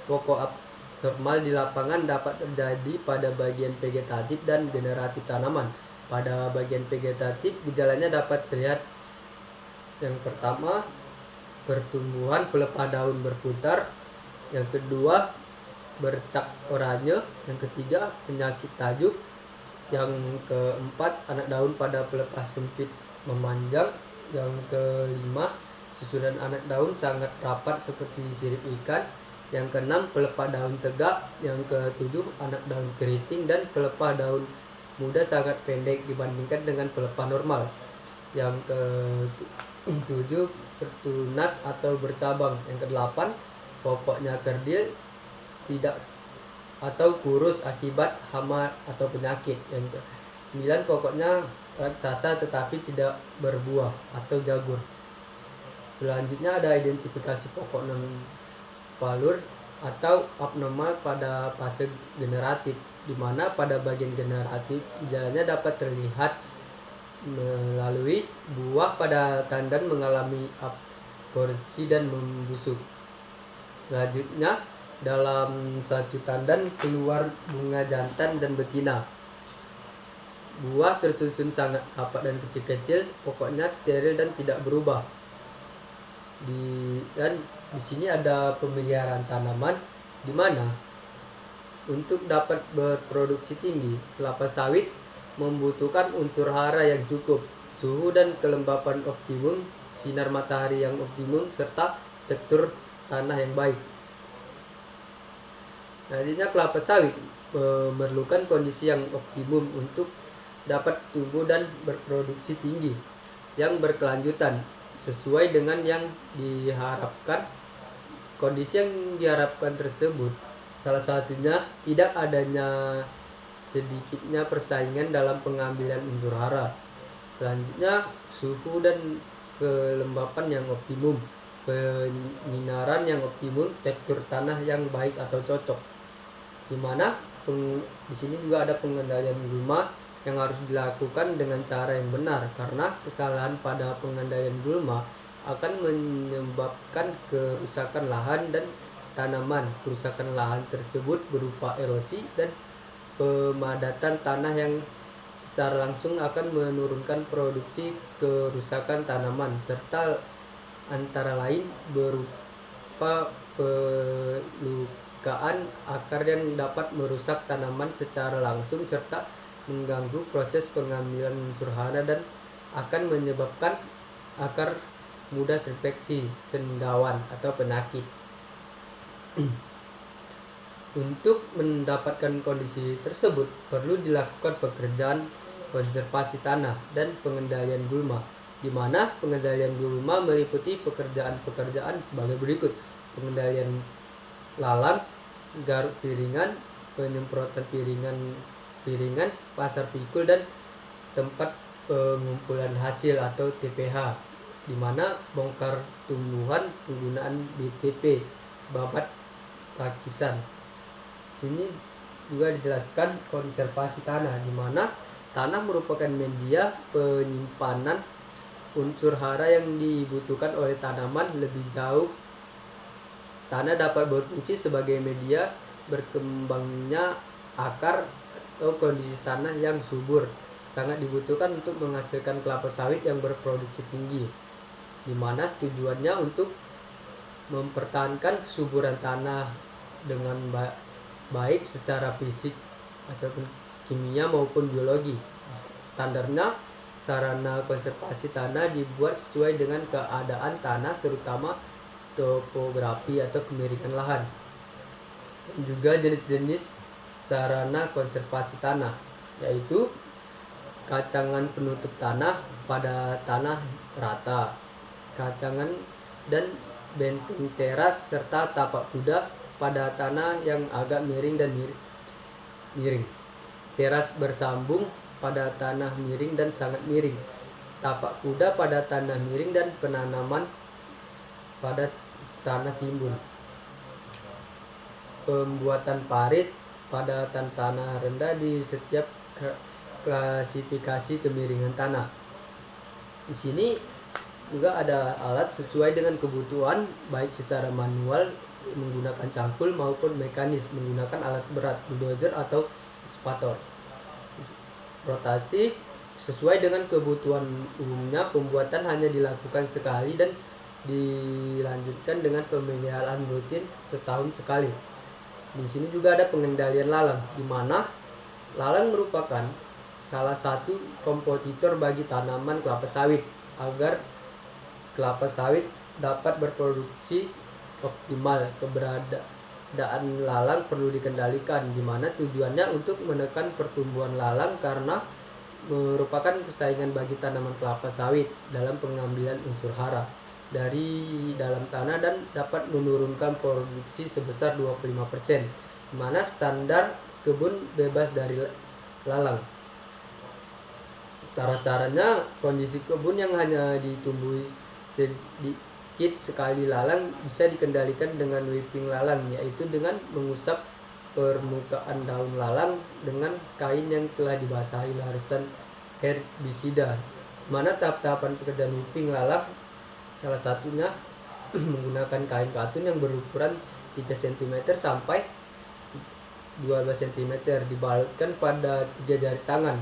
pokok abnormal di lapangan dapat terjadi pada bagian vegetatif dan generatif tanaman. Pada bagian vegetatif, gejalanya dapat terlihat: yang pertama, pertumbuhan pelepah daun berputar; yang kedua, bercak oranye; yang ketiga, penyakit tajuk; yang keempat, anak daun pada pelepah sempit memanjang; yang kelima, susunan anak daun sangat rapat seperti sirip ikan; yang keenam, pelepah daun tegak; yang ketujuh, anak daun keriting dan pelepah daun muda sangat pendek dibandingkan dengan pelepah normal; yang ketujuh, bertunas atau bercabang; yang kedelapan, pokoknya kerdil tidak atau kurus akibat hama atau penyakit; yang ke-9, pokoknya raksasa tetapi tidak berbuah atau jagur. Selanjutnya ada identifikasi pokok non valur atau abnormal pada fase generatif, di mana pada bagian generatif gejalanya dapat terlihat melalui buah pada tandan mengalami aborsi dan membusuk. Selanjutnya, dalam satu tandan keluar bunga jantan dan betina. Buah tersusun sangat rapat dan kecil-kecil, pokoknya steril dan tidak berubah. Dan di sini ada pemeliharaan tanaman di mana untuk dapat berproduksi tinggi, kelapa sawit membutuhkan unsur hara yang cukup, suhu dan kelembapan optimum, sinar matahari yang optimum, serta tekstur tanah yang baik. Nantinya kelapa sawit memerlukan kondisi yang optimum untuk dapat tumbuh dan berproduksi tinggi yang berkelanjutan sesuai dengan yang diharapkan. Kondisi yang diharapkan tersebut salah satunya tidak adanya sedikitnya persaingan dalam pengambilan unsur hara. Selanjutnya, suhu dan kelembapan yang optimum, penyinaran yang optimum, tekstur tanah yang baik atau cocok. Di mana di sini juga ada pengendalian gulma yang harus dilakukan dengan cara yang benar, karena kesalahan pada pengendalian gulma akan menyebabkan kerusakan lahan dan tanaman. Kerusakan lahan tersebut berupa erosi dan pemadatan tanah yang secara langsung akan menurunkan produksi, kerusakan tanaman, serta antara lain berupa pelukaan akar yang dapat merusak tanaman secara langsung serta mengganggu proses pengambilan unsur hara dan akan menyebabkan akar mudah terinfeksi cendawan atau penyakit. Untuk mendapatkan kondisi tersebut perlu dilakukan pekerjaan konservasi tanah dan pengendalian gulma, di mana pengendalian gulma meliputi pekerjaan-pekerjaan sebagai berikut: pengendalian lalang, garuk piringan, penyemprotan piringan, pasar pikul, dan tempat pengumpulan hasil atau TPH, di mana bongkar tumbuhan penggunaan BTP, babat pakisan. Sini juga dijelaskan konservasi tanah, di mana tanah merupakan media penyimpanan unsur hara yang dibutuhkan oleh tanaman. Lebih jauh, tanah dapat berfungsi sebagai media berkembangnya akar atau kondisi tanah yang subur, sangat dibutuhkan untuk menghasilkan kelapa sawit yang berproduksi tinggi, di mana tujuannya untuk mempertahankan kesuburan tanah dengan baik secara fisik ataupun kimia maupun biologi. Standarnya, sarana konservasi tanah dibuat sesuai dengan keadaan tanah, terutama topografi atau kemiringan lahan. Dan juga jenis-jenis sarana konservasi tanah, yaitu kacangan penutup tanah pada tanah rata, kacangan dan benteng teras, serta tapak kuda pada tanah yang agak miring dan miring, teras bersambung pada tanah miring dan sangat miring, tapak kuda pada tanah miring, dan penanaman pada tanah timbun. Pembuatan parit pada tanah rendah di setiap klasifikasi kemiringan tanah. Di sini juga ada alat sesuai dengan kebutuhan, baik secara manual menggunakan cangkul maupun mekanis menggunakan alat berat, bulldozer atau ekskavator. Rotasi sesuai dengan kebutuhan umumnya, pembuatan hanya dilakukan sekali dan dilanjutkan dengan pemeliharaan rutin setahun sekali. Di sini juga ada pengendalian lalang, di mana lalang merupakan salah satu kompetitor bagi tanaman kelapa sawit. Agar kelapa sawit dapat berproduksi optimal, keberadaan lalang perlu dikendalikan, di mana tujuannya untuk menekan pertumbuhan lalang karena merupakan persaingan bagi tanaman kelapa sawit dalam pengambilan unsur hara dari dalam tanah dan dapat menurunkan produksi sebesar 25%, di mana standar kebun bebas dari lalang. Cara-caranya, kondisi kebun yang hanya ditumbuhi sedikit sekali lalang bisa dikendalikan dengan whipping lalang, yaitu dengan mengusap permukaan daun lalang dengan kain yang telah dibasahi larutan herbisida. Mana tahap-tahapan pekerjaan whipping lalang salah satunya menggunakan kain katun yang berukuran 3 cm sampai 12 cm dibalutkan pada 3 jari tangan.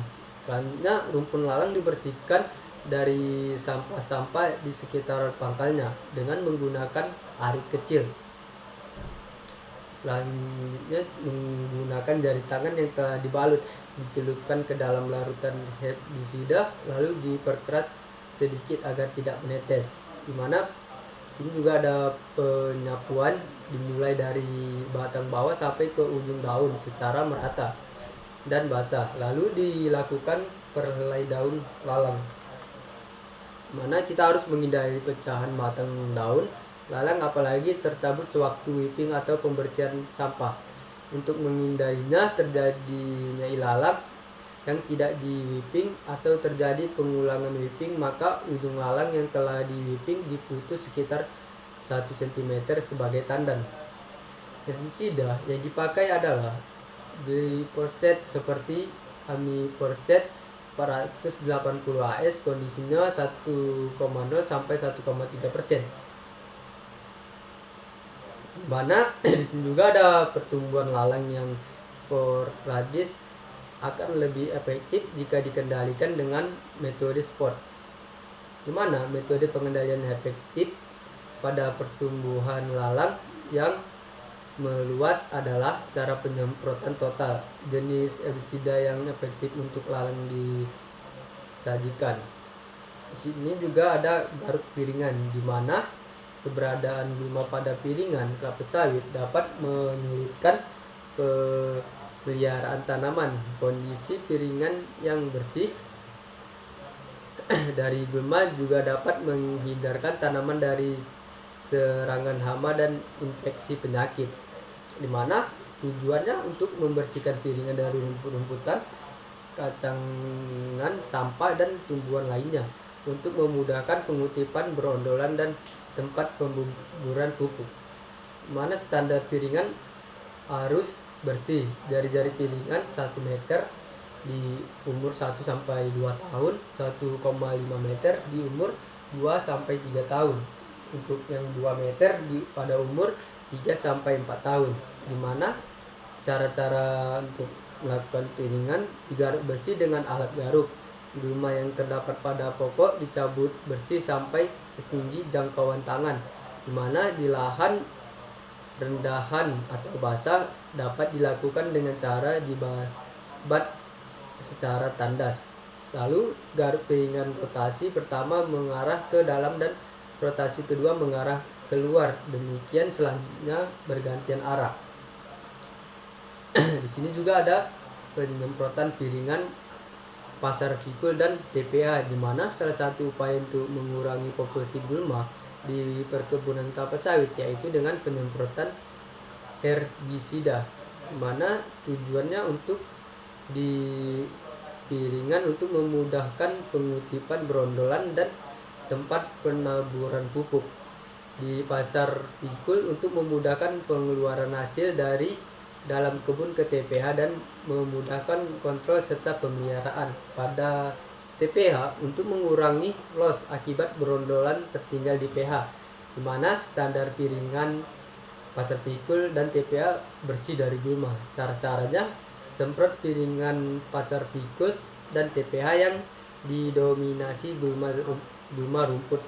Selanjutnya rumpun lalang dibersihkan dari sampah-sampah di sekitar pangkalnya dengan menggunakan arit kecil. Selanjutnya menggunakan jari tangan yang telah dibalut dicelupkan ke dalam larutan herbisida lalu diperkeras sedikit agar tidak menetes. Dimana sini juga ada penyapuan dimulai dari batang bawah sampai ke ujung daun secara merata dan basah, lalu dilakukan perhelai daun lalang. Mana kita harus menghindari pecahan batang daun lalang apalagi tercabut sewaktu whipping atau pembersihan sampah. Untuk menghindarinya terjadinya ilalang yang tidak di whipping atau terjadi pengulangan whipping, maka ujung lalang yang telah di whipping diputus sekitar 1 cm sebagai tandan. Herbisida yang dipakai adalah glyphosate seperti amiprosate 480 AS, kondisinya 1,0 sampai 1,3%. Mana di sini juga ada pertumbuhan lalang yang sporadis akan lebih efektif jika dikendalikan dengan metode spot. Di mana metode pengendalian efektif pada pertumbuhan lalang yang meluas adalah cara penyemprotan total. Jenis herbisida yang efektif untuk lalang disajikan. Di sini juga ada garuk piringan, di mana keberadaan gulma pada piringan kelapa sawit dapat menyulitkan pemeliharaan tanaman. Kondisi piringan yang bersih dari gulma juga dapat menghindarkan tanaman dari serangan hama dan infeksi penyakit, di mana tujuannya untuk membersihkan piringan dari rumput-rumputan, kacangan, sampah, dan tumbuhan lainnya untuk memudahkan pengutipan berondolan dan tempat pembuburan pupuk. Mana standar piringan harus bersih dari jari piringan 1 meter di umur 1 sampai 2 tahun, 1,5 meter di umur 2 sampai 3 tahun. Untuk yang 2 meter pada umur 3 sampai 4 tahun. Di mana cara-cara untuk melakukan piringan digaruk bersih dengan alat garuk. Gulma yang terdapat pada pokok dicabut bersih sampai setinggi jangkauan tangan, di mana di lahan rendahan atau basah dapat dilakukan dengan cara dibabat secara tandas. Lalu garuk piringan rotasi pertama mengarah ke dalam dan rotasi kedua mengarah keluar. Demikian selanjutnya bergantian arah. Di sini juga ada penyemprotan piringan pasar pikul dan TPA, di mana salah satu upaya untuk mengurangi populasi gulma di perkebunan kelapa sawit yaitu dengan penyemprotan herbisida, di mana tujuannya untuk di piringan untuk memudahkan pengutipan berondolan dan tempat penaburan pupuk. Di pasar pikul untuk memudahkan pengeluaran hasil dari dalam kebun ke TPH dan memudahkan kontrol serta pemeliharaan. Pada TPH untuk mengurangi loss akibat berondolan tertinggal di pH, di mana standar piringan pasar pikul dan TPH bersih dari gulma. Cara-caranya semprot piringan pasar pikul dan TPH yang didominasi gulma rumput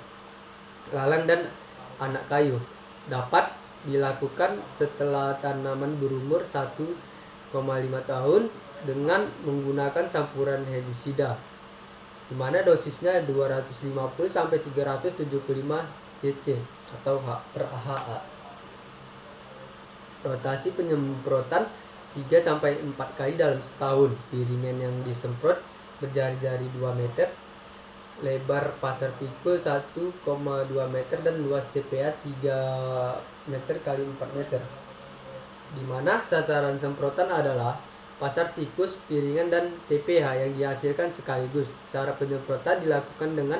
lalang dan anak kayu dapat dilakukan setelah tanaman berumur 1,5 tahun dengan menggunakan campuran herbisida, di mana dosisnya 250 sampai 375 cc atau per AHA. Rotasi penyemprotan 3 sampai 4 kali dalam setahun. Piringan yang disemprot berjari-jari 2 meter, lebar pasar pikul 1,2 meter dan luas TPA 3 meter kali 4 meter. Di mana sasaran semprotan adalah pasar tikus, piringan, dan TPH yang dihasilkan sekaligus. Cara penyemprotan dilakukan dengan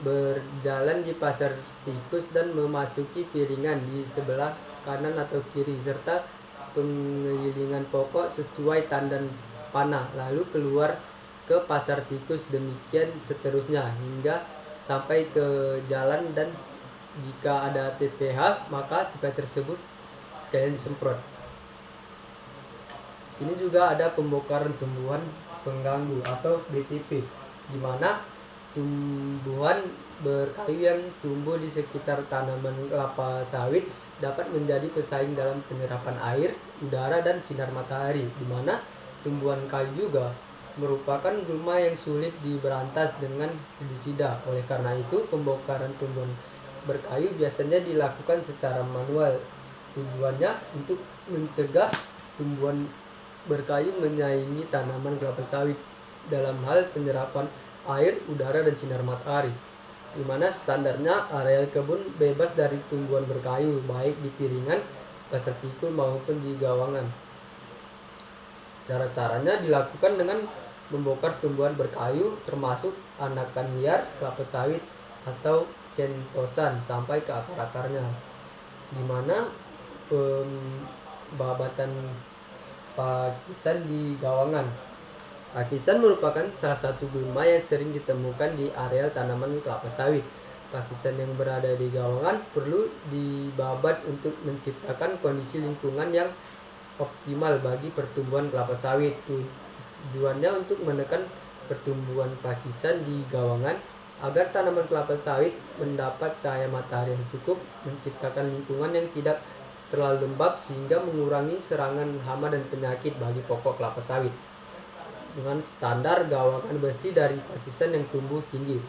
berjalan di pasar tikus dan memasuki piringan di sebelah kanan atau kiri serta penggilingan pokok sesuai tandan panah, lalu keluar ke pasar tikus, demikian seterusnya hingga sampai ke jalan, dan jika ada TPH maka TPH tersebut sekalian disemprot. Sini juga ada pembongkaran tumbuhan pengganggu atau BTP, di mana tumbuhan berkayu yang tumbuh di sekitar tanaman kelapa sawit dapat menjadi pesaing dalam penyerapan air, udara, dan sinar matahari, di mana tumbuhan kayu juga merupakan gulma yang sulit diberantas dengan herbisida. Oleh karena itu, pembongkaran tumbuhan berkayu biasanya dilakukan secara manual. Tujuannya untuk mencegah tumbuhan berkayu menyaingi tanaman kelapa sawit dalam hal penyerapan air, udara, dan sinar matahari, di mana standarnya areal kebun bebas dari tumbuhan berkayu baik di piringan, pasar pikul maupun di gawangan. Cara-caranya dilakukan dengan membongkar tumbuhan berkayu termasuk anakan liar kelapa sawit atau kentosan sampai ke akar-akarnya, di mana pembabatan pakisan di gawangan. Pakisan merupakan salah satu gulma yang sering ditemukan di areal tanaman kelapa sawit. Pakisan yang berada di gawangan perlu dibabat untuk menciptakan kondisi lingkungan yang optimal bagi pertumbuhan kelapa sawit. Tujuannya untuk menekan pertumbuhan pakisan di gawangan agar tanaman kelapa sawit mendapat cahaya matahari yang cukup, menciptakan lingkungan yang tidak terlalu lembab sehingga mengurangi serangan hama dan penyakit bagi pokok kelapa sawit. Dengan standar gawangan bersih dari pakisan yang tumbuh tinggi,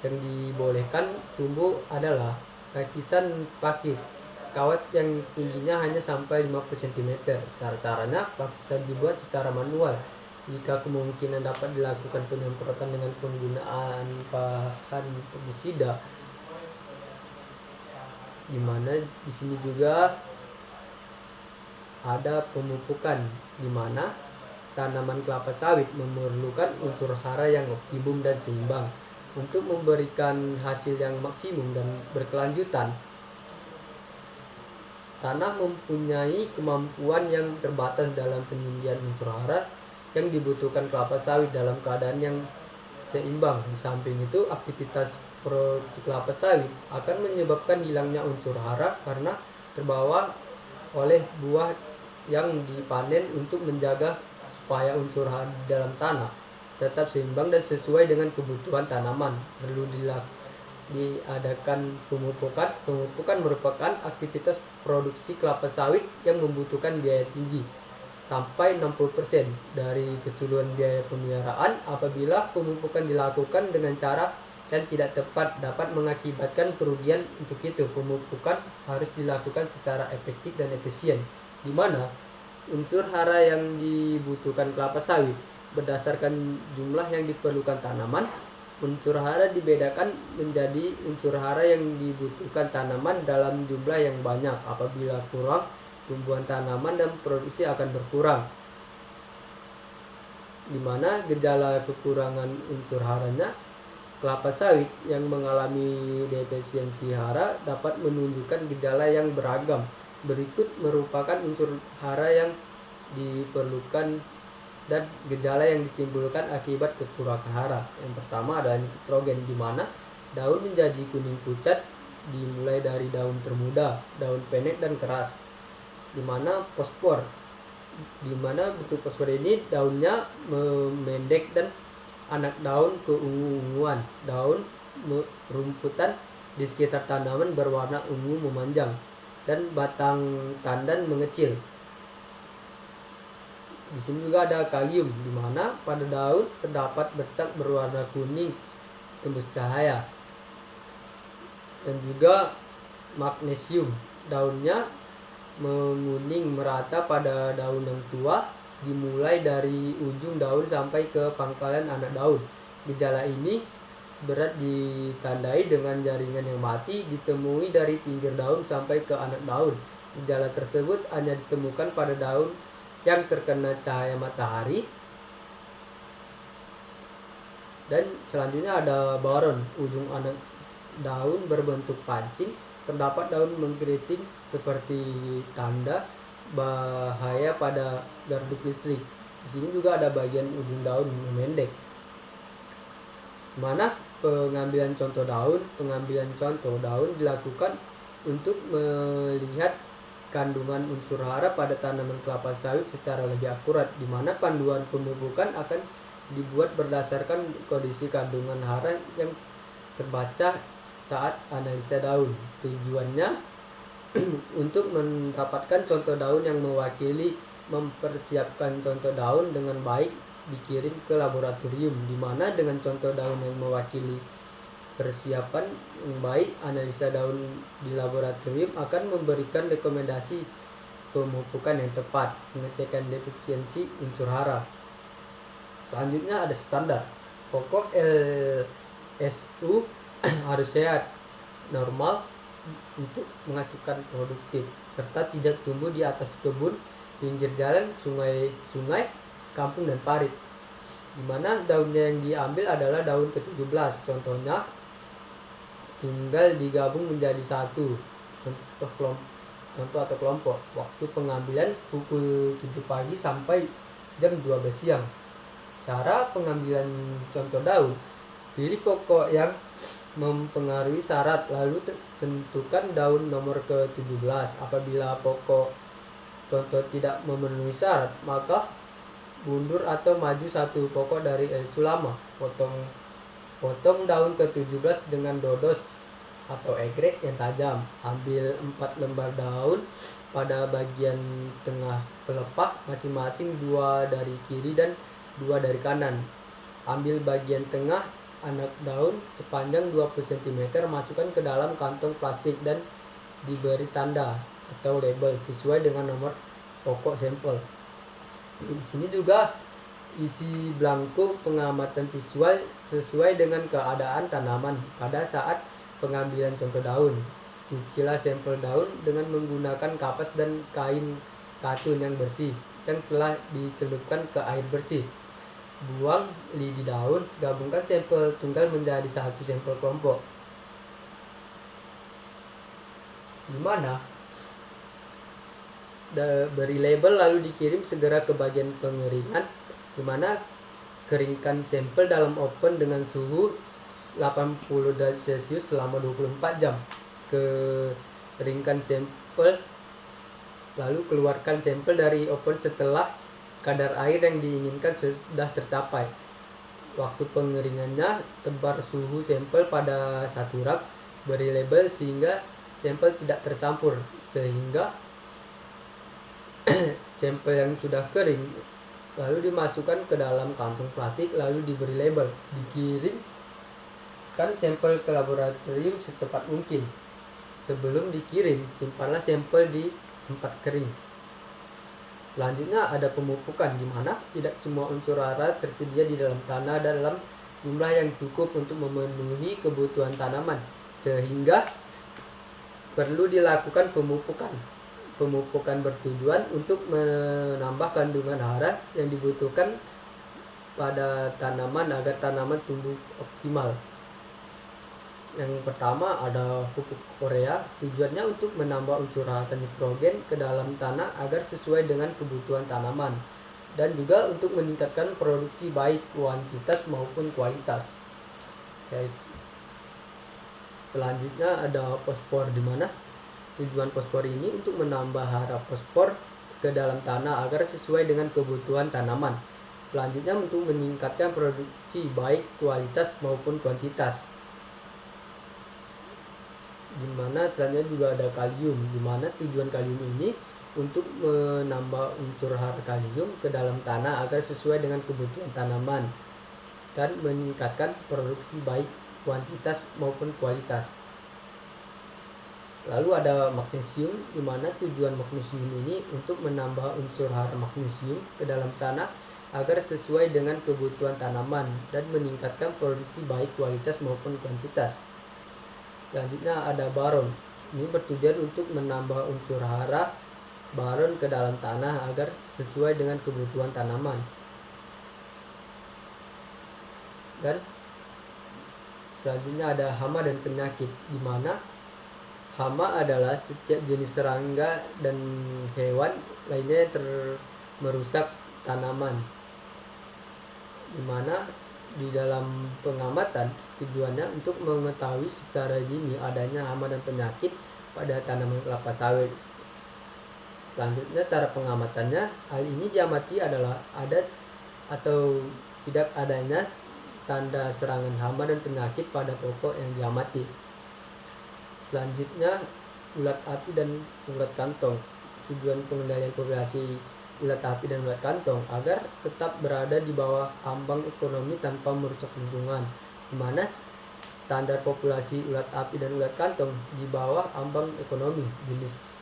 yang dibolehkan tumbuh adalah pakisan pakis kawat yang tingginya hanya sampai 50 cm. Cara-caranya, pakisan dibuat secara manual. Jika kemungkinan dapat dilakukan penyemprotan dengan penggunaan bahan herbisida, di mana di sini juga ada pemupukan, di mana tanaman kelapa sawit memerlukan unsur hara yang optimum dan seimbang untuk memberikan hasil yang maksimum dan berkelanjutan. Tanah mempunyai kemampuan yang terbatas dalam penyediaan unsur hara yang dibutuhkan kelapa sawit dalam keadaan yang seimbang. Di samping itu, aktivitas produksi kelapa sawit akan menyebabkan hilangnya unsur hara karena terbawa oleh buah yang dipanen untuk menjaga supaya unsur hara di dalam tanah tetap seimbang dan sesuai dengan kebutuhan tanaman. Perlu diadakan pemupukan. Pemupukan merupakan aktivitas produksi kelapa sawit yang membutuhkan biaya tinggi sampai 60% dari keseluruhan biaya pemeliharaan. Apabila pemupukan dilakukan dengan cara yang tidak tepat dapat mengakibatkan kerugian. Untuk itu, pemupukan harus dilakukan secara efektif dan efisien, di mana unsur hara yang dibutuhkan kelapa sawit berdasarkan jumlah yang diperlukan tanaman. Unsur hara dibedakan menjadi unsur hara yang dibutuhkan tanaman dalam jumlah yang banyak. Apabila kurang, tumbuhan tanaman dan produksi akan berkurang, di mana gejala kekurangan unsur haranya. Kelapa sawit yang mengalami defisiensi hara dapat menunjukkan gejala yang beragam. Berikut merupakan unsur hara yang diperlukan dan gejala yang ditimbulkan akibat kekurangan hara. Yang pertama adalah nitrogen, di mana daun menjadi kuning pucat dimulai dari daun termuda, daun pendek dan keras. Di mana fosfor, di mana bentuk fosfor ini daunnya memendek dan anak daun keungu-unguan. Daun rumputan di sekitar tanaman berwarna ungu memanjang dan batang tandan mengecil. Di sini juga ada kalium, di mana pada daun terdapat bercak berwarna kuning tembus cahaya. Dan juga magnesium, daunnya menguning merata pada daun yang tua, dimulai dari ujung daun sampai ke pangkalan anak daun. Gejala ini berat ditandai dengan jaringan yang mati ditemui dari pinggir daun sampai ke anak daun. Gejala tersebut hanya ditemukan pada daun yang terkena cahaya matahari. Dan selanjutnya ada boron, ujung anak daun berbentuk pancing, terdapat daun mengkeriting seperti tanda bahaya pada garduk listrik. Di sini juga ada bagian ujung daun memendek. Mana pengambilan contoh daun dilakukan untuk melihat kandungan unsur hara pada tanaman kelapa sawit secara lebih akurat, di mana panduan pemupukan akan dibuat berdasarkan kondisi kandungan hara yang terbaca saat analisa daun. Tujuannya untuk mendapatkan contoh daun yang mewakili, mempersiapkan contoh daun dengan baik dikirim ke laboratorium, di mana dengan contoh daun yang mewakili persiapan yang baik, analisa daun di laboratorium akan memberikan rekomendasi pemupukan yang tepat, pengecekan defisiensi unsur hara. Selanjutnya ada standar. Pokok LSU harus sehat, normal untuk menghasilkan produktif, serta tidak tumbuh di atas kebun, pinggir jalan, sungai, kampung dan parit. Di mana daunnya yang diambil adalah daun ke-17. Contohnya tunggal digabung menjadi satu. Contoh atau kelompok. Waktu pengambilan pukul 7 pagi sampai jam 12 siang. Cara pengambilan contoh daun: pilih pokok yang mempengaruhi syarat, lalu tentukan daun nomor ke-17. Apabila pokok contoh tidak memenuhi syarat, maka mundur atau maju satu pokok dari LSU lama. Potong daun ke-17 dengan dodos atau egrek yang tajam. Ambil 4 lembar daun pada bagian tengah pelepah masing-masing, 2 dari kiri dan 2 dari kanan. Ambil bagian tengah anak daun sepanjang 20 cm, masukkan ke dalam kantong plastik dan diberi tanda atau label sesuai dengan nomor pokok sampel. Di sini juga isi belangko pengamatan visual sesuai dengan keadaan tanaman pada saat pengambilan contoh daun. Ukilah sampel daun dengan menggunakan kapas dan kain katun yang bersih yang telah dicelupkan ke air bersih. Buang lidi daun, gabungkan sampel tunggal menjadi satu sampel kelompok. Di mana beri label lalu dikirim segera ke bagian pengeringan, di mana keringkan sampel dalam oven dengan suhu 80 derajat Celcius selama 24 jam. Keringkan sampel lalu keluarkan sampel dari oven setelah kadar air yang diinginkan sudah tercapai. Waktu pengeringannya, tebar suhu sampel pada satu rak, beri label sehingga sampel tidak tercampur, sehingga sampel yang sudah kering lalu dimasukkan ke dalam kantong plastik lalu diberi label. Dikirimkan sampel ke laboratorium secepat mungkin. Sebelum dikirim, simpanlah sampel di tempat kering. Selanjutnya ada pemupukan, di mana tidak semua unsur hara tersedia di dalam tanah dalam jumlah yang cukup untuk memenuhi kebutuhan tanaman, sehingga perlu dilakukan pemupukan. Pemupukan bertujuan untuk menambah kandungan hara yang dibutuhkan pada tanaman agar tanaman tumbuh optimal. Yang pertama ada pupuk urea, tujuannya untuk menambah unsur hara nitrogen ke dalam tanah agar sesuai dengan kebutuhan tanaman, dan juga untuk meningkatkan produksi baik kuantitas maupun kualitas. Selanjutnya ada fosfor, di mana tujuan fosfor ini untuk menambah hara fosfor ke dalam tanah agar sesuai dengan kebutuhan tanaman. Selanjutnya untuk meningkatkan produksi baik kualitas maupun kuantitas. Di mana selanjutnya juga ada kalium, di mana tujuan kalium ini untuk menambah unsur hara kalium ke dalam tanah agar sesuai dengan kebutuhan tanaman dan meningkatkan produksi baik kuantitas maupun kualitas. Lalu ada magnesium, di mana tujuan magnesium ini untuk menambah unsur hara magnesium ke dalam tanah agar sesuai dengan kebutuhan tanaman dan meningkatkan produksi baik kualitas maupun kuantitas. Selanjutnya ada baron, ini bertujuan untuk menambah unsur hara baron ke dalam tanah agar sesuai dengan kebutuhan tanaman. Dan selanjutnya ada hama dan penyakit, di mana Hama adalah setiap jenis serangga dan hewan lainnya yang merusak tanaman, di mana di dalam pengamatan tujuannya untuk mengetahui secara dini adanya hama dan penyakit pada tanaman kelapa sawit. Selanjutnya cara pengamatannya, hal ini diamati adalah ada atau tidak adanya tanda serangan hama dan penyakit pada pokok yang diamati. Selanjutnya, ulat api dan ulat kantong. Tujuan pengendalian populasi ulat api dan ulat kantong agar tetap berada di bawah ambang ekonomi tanpa merusak lingkungan, di mana standar populasi ulat api dan ulat kantong di bawah ambang ekonomi. Jenis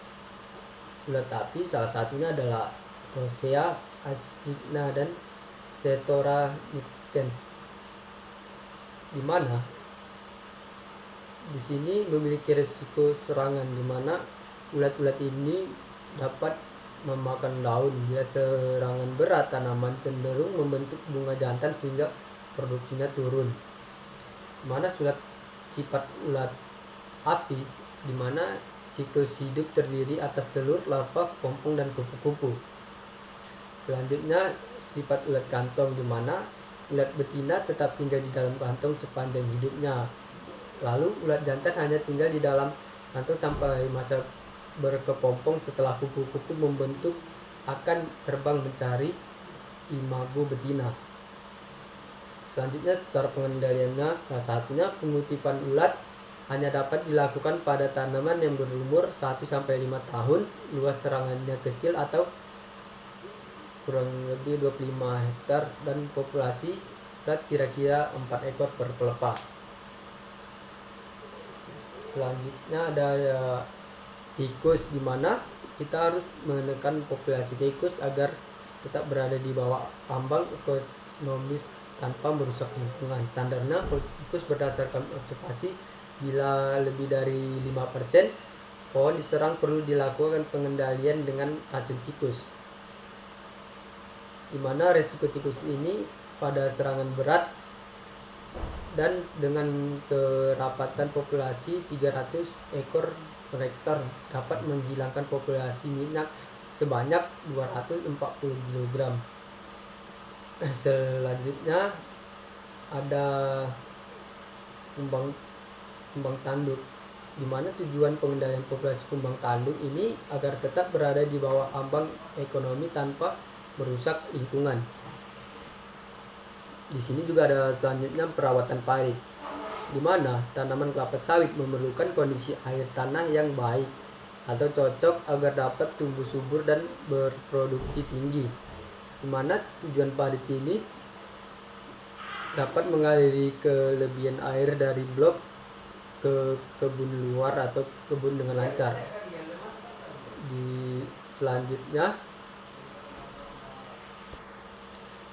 ulat api salah satunya adalah Rosea asigna dan Setora nitens, di mana di sini memiliki resiko serangan, di mana ulat-ulat ini dapat memakan daun. Bila serangan berat, tanaman cenderung membentuk bunga jantan sehingga produksinya turun. Di mana sifat ulat api, di mana siklus hidup terdiri atas telur, larva, pompong, dan kupu-kupu. Selanjutnya sifat ulat kantong, di mana ulat betina tetap tinggal di dalam kantong sepanjang hidupnya. Lalu ulat jantan hanya tinggal di dalam kantong sampai masa berkepompong. Setelah kupu-kupu membentuk akan terbang mencari imago betina. Selanjutnya cara pengendaliannya, salah satunya pengutipan ulat hanya dapat dilakukan pada tanaman yang berumur 1-5 tahun, luas serangannya kecil atau kurang lebih 25 hektar, dan populasi ulat kira-kira 4 ekor per pelepah. Selanjutnya ada tikus, di mana kita harus menekan populasi tikus agar tetap berada di bawah ambang ekonomis tanpa merusak lingkungan. Standarnya tikus berdasarkan observasi, bila lebih dari 5% pohon diserang perlu dilakukan pengendalian dengan racun tikus, di mana resiko tikus ini pada serangan berat dan dengan kerapatan populasi 300 ekor per hektar dapat menghilangkan populasi minyak sebanyak 240 kg. Selanjutnya ada kumbang tanduk, di mana tujuan pengendalian populasi kumbang tanduk ini agar tetap berada di bawah ambang ekonomi tanpa merusak lingkungan. Di sini juga ada selanjutnya perawatan padi, di mana tanaman kelapa sawit memerlukan kondisi air tanah yang baik atau cocok agar dapat tumbuh subur dan berproduksi tinggi, di mana tujuan padi ini dapat mengaliri kelebihan air dari blok ke kebun luar atau kebun dengan lancar.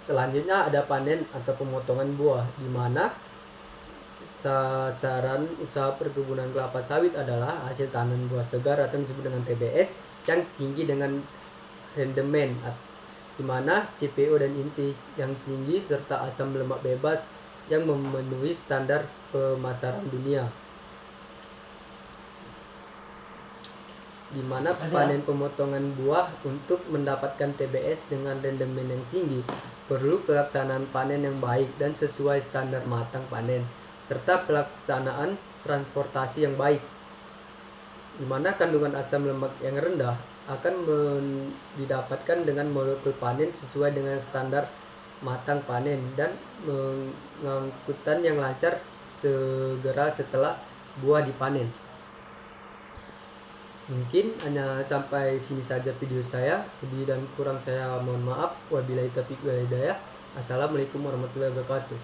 Selanjutnya ada panen atau pemotongan buah, di mana sasaran usaha perkebunan kelapa sawit adalah hasil tanam buah segar atau disebut dengan TBS yang tinggi dengan rendemen, di mana CPO dan inti yang tinggi serta asam lemak bebas yang memenuhi standar pemasaran dunia. Di mana panen pemotongan buah untuk mendapatkan TBS dengan rendemen yang tinggi perlu pelaksanaan panen yang baik dan sesuai standar matang panen, serta pelaksanaan transportasi yang baik, di mana kandungan asam lemak yang rendah akan didapatkan dengan molekul panen sesuai dengan standar matang panen, dan pengangkutan yang lancar segera setelah buah dipanen. Mungkin hanya sampai sini saja video saya. Lebih dan kurang saya mohon maaf. Wabillahi taufiq wal hidayah. Assalamualaikum warahmatullahi wabarakatuh.